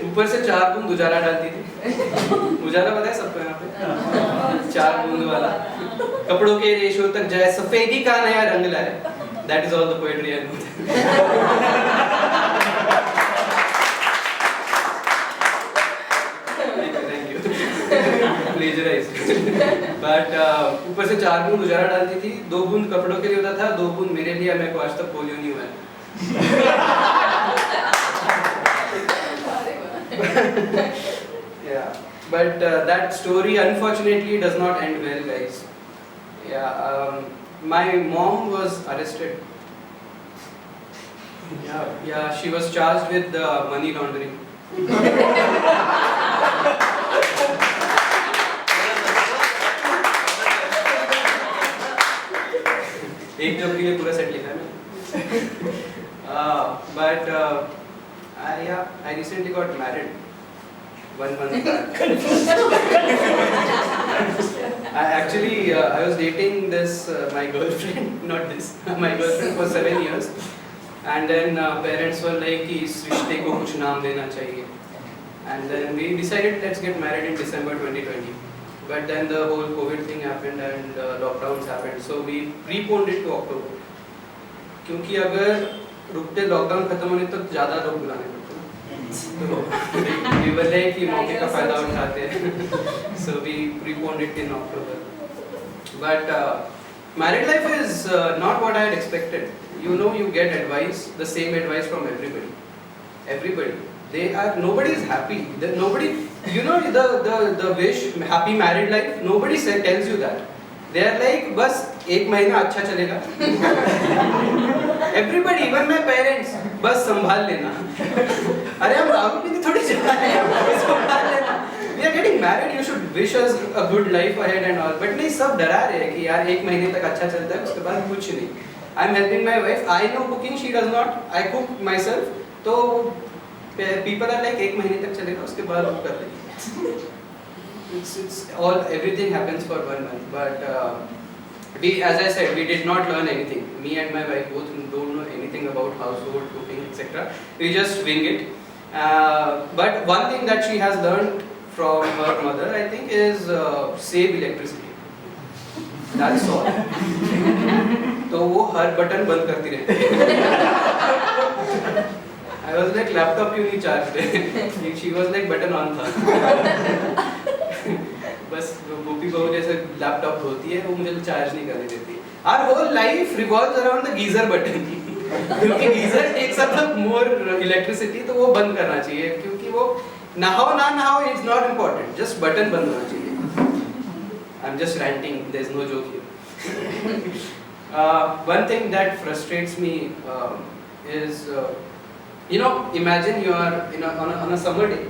ऊपर से 4 बूंद उजाला डालती थी. उजाला पता है सबको यहाँ पे? 4 बूंद वाला. कपड़ों के रेशो तक जाए, सफेदी का नया रंग लाए. That is all the poetry I know. Thank you. Plagiarized. But ऊपर से 4 बूंद उजाला डालती थी. 2 बूंद कपड़ों के लिए होता था, 2 बूंद मेरे लिए. मेरे को आज तक पोलियो नहीं हुआ है. Yeah, but that story unfortunately does not end well, guys. Yeah, my mom was arrested. Yeah, she was charged with money laundering. एक जॉब के लिए पूरा सेट लिखा है मैंने. But I recently got married 1 month back. I was dating my girlfriend, not this, my girlfriend for 7 years, and then parents were like कि इस रिश्ते को कुछ नाम देना चाहिए, and then we decided let's get married in December 2020. But then the whole COVID thing happened and lockdowns happened, so we preponed it to October. क्योंकि अगर रुकते लॉकडाउन खत्म होने तक ज़्यादा लोग बुलाने पड़ते हैं, तो we were like कि मौके का फायदा उठाते हैं, so we preponed it in October. But married life is not what I had expected. You know, you get advice, the same advice from everybody. Nobody is happy. Nobody, you know, the wish happy married life. Nobody tells you that. They are like, बस 1 महीना अच्छा चलेगा. Everybody, even my parents, बस संभाल लेना. अरे हम दारू पीने थोड़ी जा रहे हैं, संभाल लेना. We are getting married. You should wish us a good life ahead and all. But नहीं, सब डरा रहे हैं कि यार 1 महीने तक अच्छा चलता है, उसके बाद कुछ नहीं. I'm helping my wife. I know cooking, she does not. I cook myself. तो people are like 1 महीने तक चलेगा, उसके बाद वो कर लेंगे. Everything happens for 1 month. But as I said, we did not learn anything. Me and my wife both don't know anything about household cooking, etc. We just wing it. But one thing that she has learned from her mother, I think, is save electricity. That's all. तो वो हर button बंद करती रहती है. I was like, laptop क्यों नहीं charge है? She was like, button on था. बस गोपी बहू जैसे लैपटॉप होती है, वो मुझे चार्ज नहीं करने देती. Our whole life revolves around the geyser button. क्योंकि geyser takes up more electricity, तो वो बंद करना चाहिए. क्योंकि वो नहाओ ना नहाओ is not important. Just button बंद होना चाहिए. I'm just ranting. There's no joke here. One thing that frustrates me is, imagine you are on a summer day.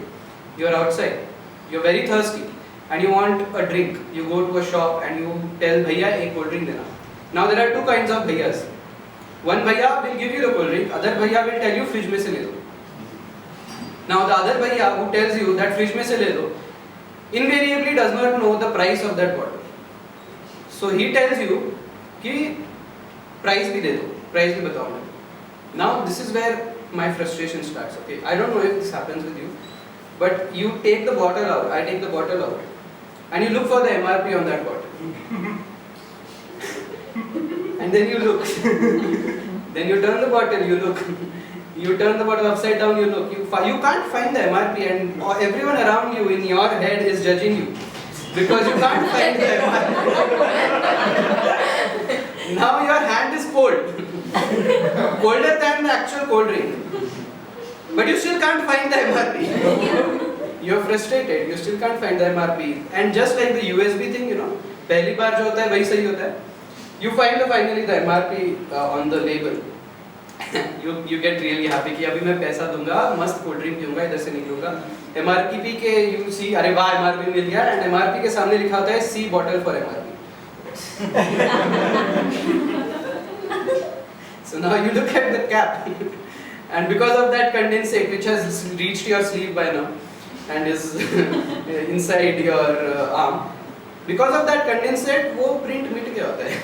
You are outside. You are very thirsty. And you want a drink, you go to a shop and you tell भैया एक cold drink देना. Now there are 2 kinds of भैयास. One भैया will give you the cold drink, other भैया will tell you fridge में से ले लो. Now the other भैया who tells you that fridge में से ले लो, invariably does not know the price of that bottle. So he tells you कि price भी दे दो, price भी बताओ मुझे. Now this is where my frustration starts. Okay, I don't know if this happens with you, but you take the bottle out, I take the bottle out, and you look for the MRP on that bottle. And then you look. Then you turn the bottle, you look. You turn the bottle upside down, you look. You can't find the MRP, and everyone around you in your head is judging you. Because you can't find the MRP. Now your hand is cold. Colder than the actual cold drink. But you still can't find the MRP. You're frustrated, you still can't find the MRP. And just like the USB thing, पहली बार जो होता है वही सही होता है. You find finally the MRP on the label. You get really happy कि अभी मैं पैसा दूंगा, मस्त कोल्ड ड्रिंक पीऊंगा, इधर से निकलूंगा. MRP पी के you see, अरे वाह MRP मिल गया, and MRP के सामने लिखा होता है C bottle for MRP. So now you look at the cap, and because of that condensate which has reached your sleeve by now and is inside your arm, because of that condensate वो print मिट गया होता है.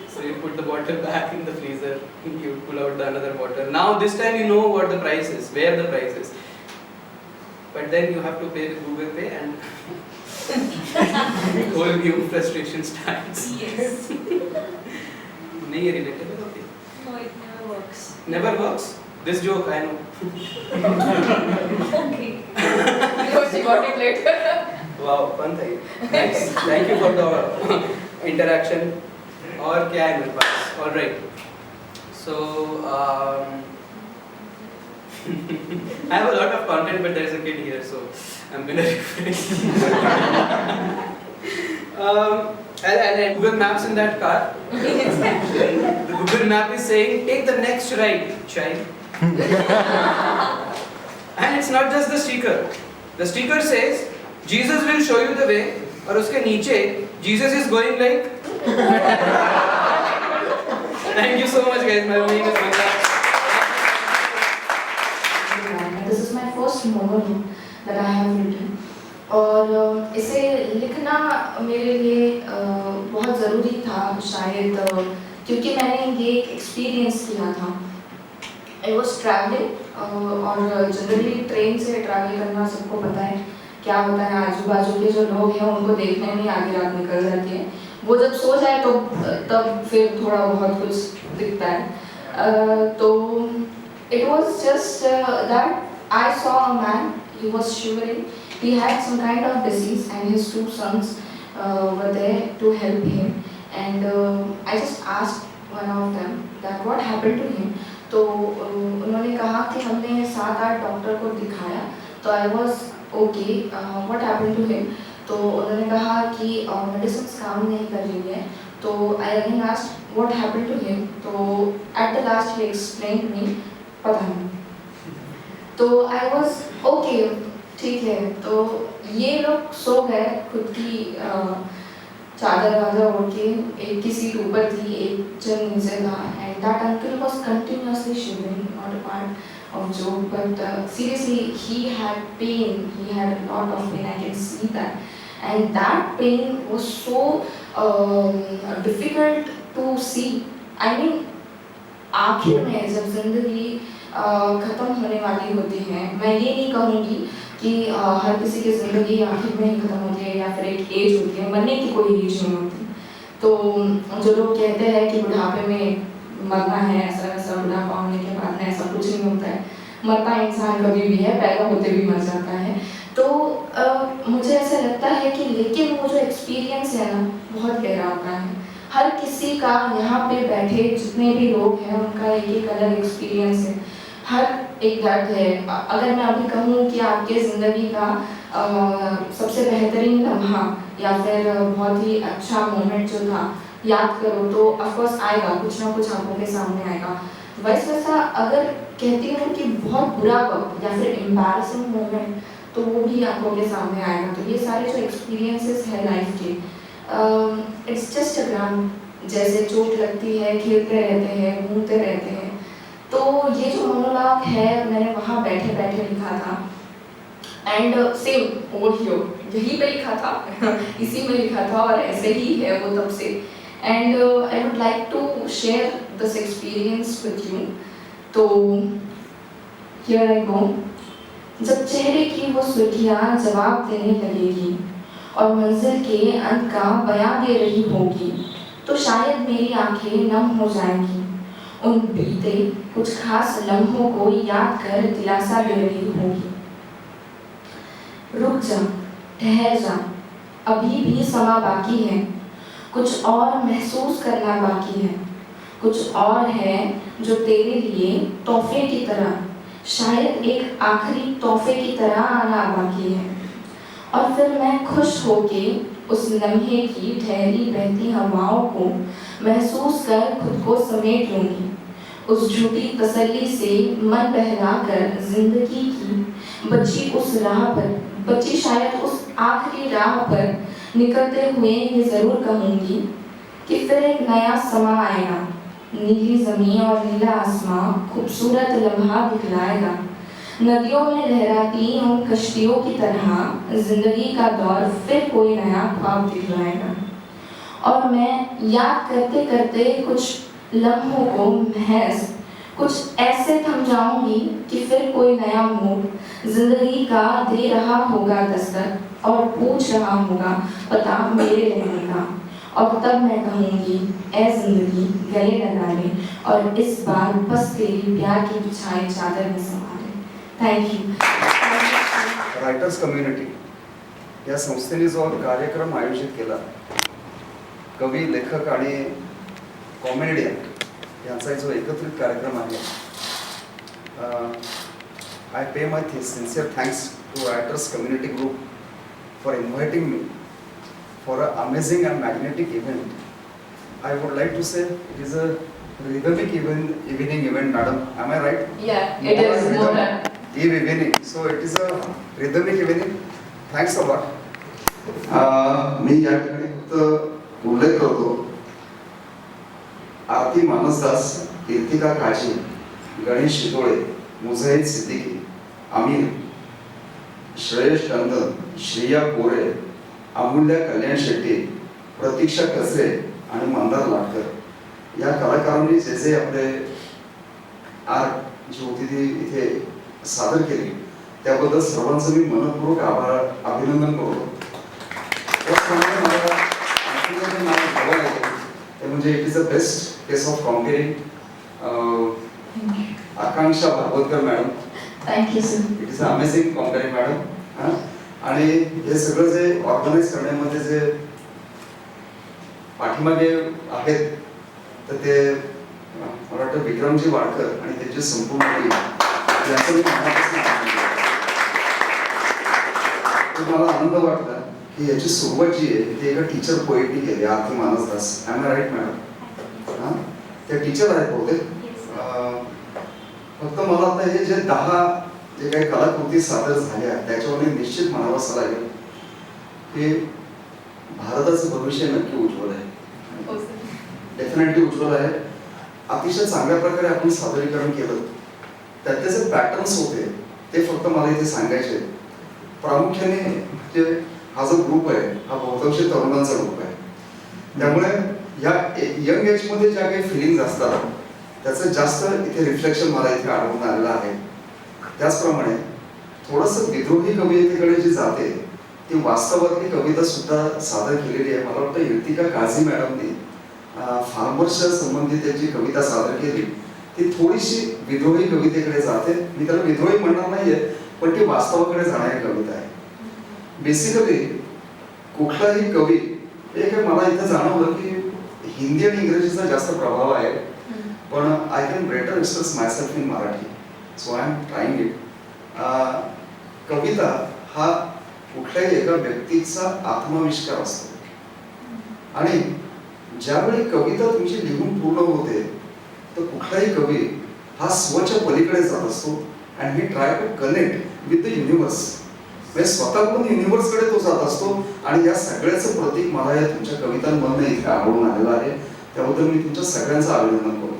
So you put the bottle back in the freezer, you pull out the another bottle. Now this time you know what the price is, where the price is. But then you have to pay with Google Pay and whole new frustration starts. Yes. नहीं ये relatable होती. No, it never works. Never works. This joke I know. Okay. Because she got it later. Wow, fun था ये. Nice. Thank you for the interaction. और क्या है मेरे पास? All right. So I have a lot of content, but there is a kid here, so I'm gonna refrain. And Google Maps in that car. The Google Map is saying, take the next right, child. And it's not just the sticker. The sticker says, Jesus will show you the way. और उसके नीचे, Jesus is going like. Thank you so much, guys. My name is Manga. This is my first monologue that I have written. और इसे लिखना मेरे लिए बहुत ज़रूरी था शायद, क्योंकि मैंने ये एक्सपीरियंस किया था. I was traveling और जनरली ट्रेन से ट्रैवल करना सबको पता है क्या होता है. आजू बाजू के जो लोग हैं उनको देखने में आधी रात निकल जाती है. वो जब सो जाए तो तब फिर थोड़ा बहुत कुछ दिखता है. तो it was just that I saw a man. He was shivering. He had some kind of disease, and his two sons were there to help him. And I just asked one of them that what happened to him. तो उन्होंने कहा कि हमने 7-8 doctor को दिखाया. तो I was okay. What happened to him? तो उन्होंने कहा कि मेडिसिन काम नहीं कर रही है. तो I again asked what happened to him. तो at the last he explained me, पता नहीं. तो I was okay, ठीक है. तो ये लोग सो गए खुद की चादर वादर ओढ़ के. एक की सीट ऊपर थी, एक जन नीचे था. And that uncle was continuously shivering, not a part of joke, but seriously he had pain. He had a lot of pain. I can see that. And that pain was so difficult to see. I mean, आखिर में जब जिंदगी ख़त्म होने वाली होती है, मैं ये नहीं कहूँगी कि हर किसी की ज़िंदगी आखिर में ही ख़त्म होती है या फिर एक एज होती है. मरने की कोई एज नहीं होती. तो जो लोग कहते हैं कि बुढ़ापे में मरना है, ऐसा वैसा, बुढ़ापा होने के बाद में ऐसा कुछ नहीं होता है. मरता इंसान कभी भी है, पैदा होते भी मर जाता है. तो मुझे ऐसा लगता है कि लेकिन वो जो एक्सपीरियंस है ना, बहुत गहरा होता है. हर किसी का यहाँ पे बैठे जितने भी लोग हैं उनका एक अलग एक्सपीरियंस है. हर एक दर्द है. अगर मैं अभी कहूँ कि आपके ज़िंदगी का सबसे बेहतरीन लम्हा या फिर बहुत ही अच्छा मोमेंट जो था याद करो, तो ऑफकोर्स आएगा, कुछ ना कुछ आंखों के सामने आएगा. वैसा अगर कहती हूँ कि बहुत बुरा वक्त या फिर एम्बैरसिंग मोमेंट, तो वो भी आंखों के सामने आएगा. तो ये सारे जो एक्सपीरियंसेस हैं लाइफ के, इट्स जस्ट अ ग्राम. जैसे चोट लगती है, खेलते रहते हैं, घूमते रहते हैं. तो ये जो मोनोलॉग है मैंने वहाँ बैठे बैठे लिखा था. एंड सेम ओवर हियर यहीं पे लिखा था, इसी में लिखा था और ऐसे ही है वो तब से. And I would like to share this experience with you. तो हियर आई गो. जब चेहरे की वो सुर्खियाँ जवाब देने लगेगी और मंजिल के अंत का बयां दे रही होगी, तो शायद मेरी आंखें नम हो जाएंगी. उन बीते कुछ खास लम्हों को याद कर दिलासा दे रही होगी. रुक जा, ठहर जा, अभी भी समा बाकी है. कुछ और महसूस करना बाकी है. कुछ और है जो तेरे लिए तोहफे की तरह, शायद एक आखिरी तोहफे की तरह आना बाकी है. और फिर मैं खुश होके उस लम्हे की ठहरी बहती हवाओं को महसूस कर खुद को समेट लूँगी. उस झूठी तसल्ली से मन बहला कर जिंदगी की बची उस राह पर, बची शायद उस आखिरी राह पर निकलते हुए ये ज़रूर कहूँगी कि फिर एक नया समा आएगा, नीली ज़मीन और नीला आसमां खूबसूरत लम्हा दिखलाएगा। नदियों में लहराती उन कश्तियों की तरह जिंदगी का दौर फिर कोई नया ख्वाब दिखलाएगा। और मैं याद करते करते कुछ लम्हों को महज कुछ ऐसे थम जाऊंगी कि फिर कोई नया मोड़ जिंदगी का दे रहा होगा दस्तक और पूछ रहा होगा पता मेरे रहने का। और तब मैं कहूँगी ऐ जिंदगी गले लगा ले और इस बार बस तेरी प्यार की बिछाई चादर में समा ले। Thank you. रायटर्स कम्युनिटी या संस्थेने जो कार्यक्रम आयोजित केला, कवी, लेखक आणि कॉमेडियन यांचा जो एकत्रित कार्यक्रम आहे, I pay my sincere thanks to writers community group for inviting me for an amazing and magnetic event. I would like to say it is a rhythmic evening event, madam. Am I right? Yeah, it is more than. Evening. So it is a rhythmic evening. Thanks a lot. मी या ठिकाणी फक्त उल्लेख करतो, आरती मानसदास, कीर्तिका काजी, गणेश शितोळे, मुजाहिद सिद्दीकी, अमीर, श्रेयश टंडन, श्रेया कोरे, अमूल्य कल्याण शेट्टी, प्रतीक्षा कचरे आणि मंदार लाटकर या कलाकारांनी जे जे आपले आर्ट जी होती ती इथे सादर केली त्याबद्दल सर्वांचं मी मनपूर्वक अभिनंदन करतो. त्याचप्रमाणे मला आणखी नाव घ्यावं लागेल ते म्हणजे it is a best case of compering Akanksha Bhagwatkar madam. Thank you sir. It is amazing compering madam. आणि हे सगळं जे ऑर्गनाईज करण्यामध्ये जे पाठीमागे आहेत तर ते मला वाटतं विक्रमजी वाडकर आणि त्याची संपूर्ण टीम याचा मी मनापासून मला आनंद वाटला की याची सुरुवात जी आहे ती एका टीचर पोएटनी केली, आरती मानसदास. I am right madam? त्या टीचर आहेत बहुतेक. फक्त मला आता हे जे 10 जे काही कलाकृती सादर झाल्या त्याच्यावर निश्चित म्हणावंसं लागेल की भारताचं भविष्य नक्की उज्ज्वल आहे, डेफिनेटली उज्ज्वल आहे. अतिशय चांगल्या प्रकारे आपण सादरीकरण केलं. त्यातले जे पॅटर्न्स होते ते फक्त मला इथे सांगायचे. प्रामुख्याने जे हा जो ग्रुप आहे हा बहुतांश तरुणांचा ग्रुप आहे, त्यामुळे या यंग एजमध्ये ज्या काही फिलिंग्स असतात त्याचं जास्त इथे रिफ्लेक्शन मला इथे आढळून आलेलं आहे. त्याचप्रमाणे थोडंसं विद्रोही कवितेकडे जी जाते ती वास्तवातली कविता सुद्धा सादर केलेली आहे. मला वाटतं कीर्तिका काझी मॅडमने फार्मर्सच्या संबंधित जी कविता सादर केली ती थोडीशी विद्रोही कवितेकडे जाते. मी त्याला विद्रोही म्हणणार नाहीये, पण ती वास्तवाकडे जाणारी कविता आहे. बेसिकली कुठलाही कवी हे काय मला इथं जाणवलं की हिंदी आणि इंग्रजीचा जास्त प्रभाव आहे, पण I can better express myself in Marathi. So I am trying it. कविता हा कुठल्याही एका व्यक्तीचा आत्मविष्कार असतो आणि ज्यावेळी कविता तुमची लिहून पूर्ण होते तर कुठलाही कवी हा स्वच्या पलीकडे जात असतो and he try to connect with the universe. म्हणजे स्वतःकडून युनिवर्सकडे तो जात असतो आणि या सगळ्याचं प्रतीक मला या तुमच्या कवितांमधून इथे आढळून आलेलं आहे. त्याबद्दल मी तुमच्या सगळ्यांचं अभिनंदन करतो.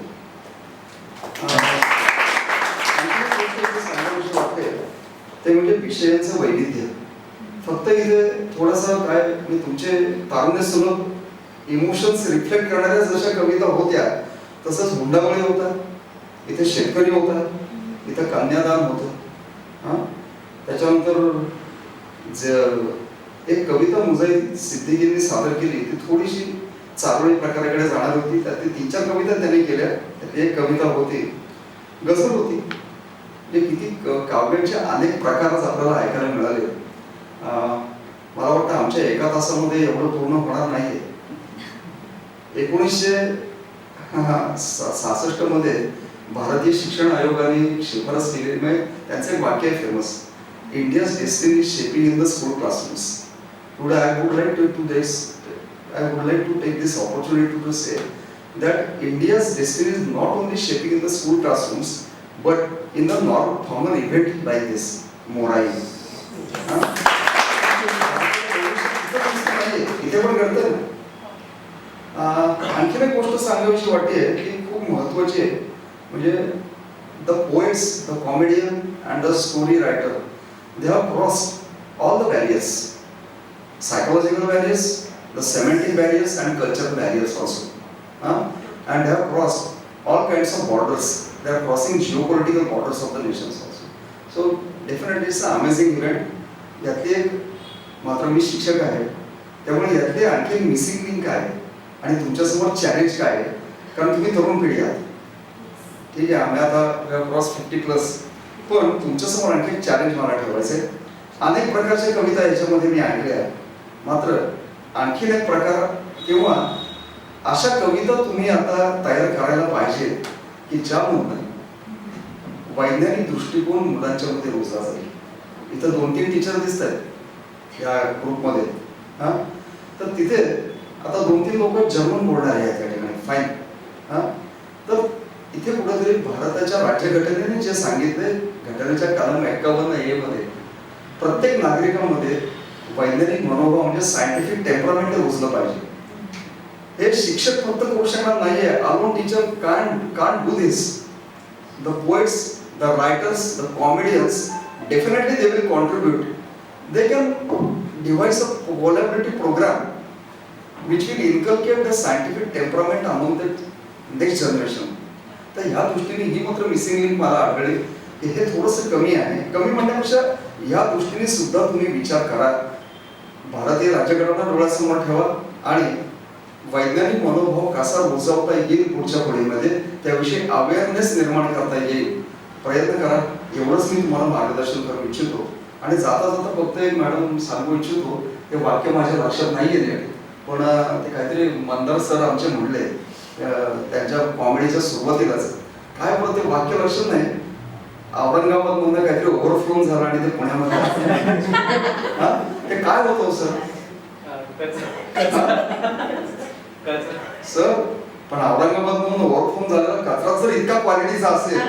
ते म्हणजे विषयांचं वैविध्य. फक्त इथे थोडंसं काय मी तुमचे तारुण्य सुलभ इमोशन्स रिफ्लेक्ट करणाऱ्या जशा कविता होत्या तसंच हुंडाबळी होता, इथे शेतकरी होता, इथे कन्यादान होतं. त्याच्यानंतर एक कविता मुजाहिद सिद्दीकींनी सादर केली ती थोडीशी चारोळी प्रकाराकडे जाणार होती. त्यातली 3-4 कविता त्यांनी केल्या. एक कविता होती, गझल होती. जे किती काव्यांचे अनेक प्रकार आपल्याला ऐकायला मिळाले. मला वाटतं आमच्या एका तासामध्ये एवढं पूर्ण होणार नाहीये. 1966 मध्ये भारतीय शिक्षण आयोगाने शिफारस केली. म्हणजे त्यांचं एक वाक्य आहे famous, India's destiny shaping in the school classrooms. Today I would like to take this opportunity to say that India's destiny is not only shaping in the school classrooms but in the normal event like this, Morai. इथे पण घडतं. आणखीन एक गोष्ट सांगावीशी वाटते की खूप महत्त्वाची आहे, म्हणजे the poets, the comedian and the story writer, they have crossed all the barriers, psychological barriers, the semantic barriers and cultural barriers also. And they have crossed all kinds of borders. They are crossing geopolitical borders of the nations also. So definitely it's an amazing event. यातले मात्र मी शिक्षक आहे, त्यामुळे यातले आणखी missing link काय आहे आणि तुमच्यासमोर चॅलेंज काय आहे, कारण तुम्ही तरुण पिढी आहात. ठीक आहे, आम्ही आता क्रॉस 50+, पण तुमच्यासमोर आणखी एक चॅलेंज मला ठेवायचं आहे. अनेक प्रकारच्या कविता याच्यामध्ये मी ऐकल्या आहेत, मात्र आणखीन एक प्रकार किंवा अशा कविता तुम्ही आता तयार करायला पाहिजे की ज्यामधून वैज्ञानिक दृष्टिकोन मुलांच्या मध्ये रुजला जाईल. इथं 2-3 टीचर दिसत आहेत या ग्रुपमध्ये, तर तिथे आता 2-3 लोक जर्मन बोलणारे आहेत त्या ठिकाणी, फाईन. तर इथे कुठेतरी भारताच्या राज्यघटनेने जे सांगितले, घटनेच्या कलम 51A मध्ये प्रत्येक नागरिकांमध्ये वैज्ञानिक मनोभाव म्हणजे सायंटिफिक टेम्परामेंट रुजलं पाहिजे. हे शिक्षक फक्त करू शकणार नाहीये, alone teacher can't do this. The poets, the writers, the comedians definitely they will contribute. They can devise a collaborative program which will inculcate the scientific temperament among the next generation. तर ह्या दृष्टीने ही मात्र missing link मला आढळली की हे थोडंसं कमी आहे. कमी म्हणण्यापेक्षा या दृष्टीने सुद्धा तुम्ही विचार करा, भारतीय राज्यघटना डोळ्यासमोर ठेवा आणि वैज्ञानिक मनोभाव कसा रुजवता येईल पुढच्या पिढीमध्ये त्याविषयी अवेअरनेस निर्माण करता येईल, प्रयत्न करा. एवढंच मी तुम्हाला मार्गदर्शन करू इच्छितो. आणि जाता जाता फक्त एक मॅडम सांगू इच्छितो, ते वाक्य माझ्या लक्षात नाही येते, पण ते काहीतरी मंदार सर आमचे म्हणले त्यांच्या कॉमेडीच्या सुरुवातीलाच, काय बरं ते वाक्य लक्षात नाही, औरंगाबाद मध्ये काहीतरी ओव्हरफ्लो झालं आणि ते पुण्यामध्ये ते काय होतं सर? सर पण औरंगाबाद मधून ओव्हरफ्लो झालेला कचरा जर इतका क्वालिटीचा असेल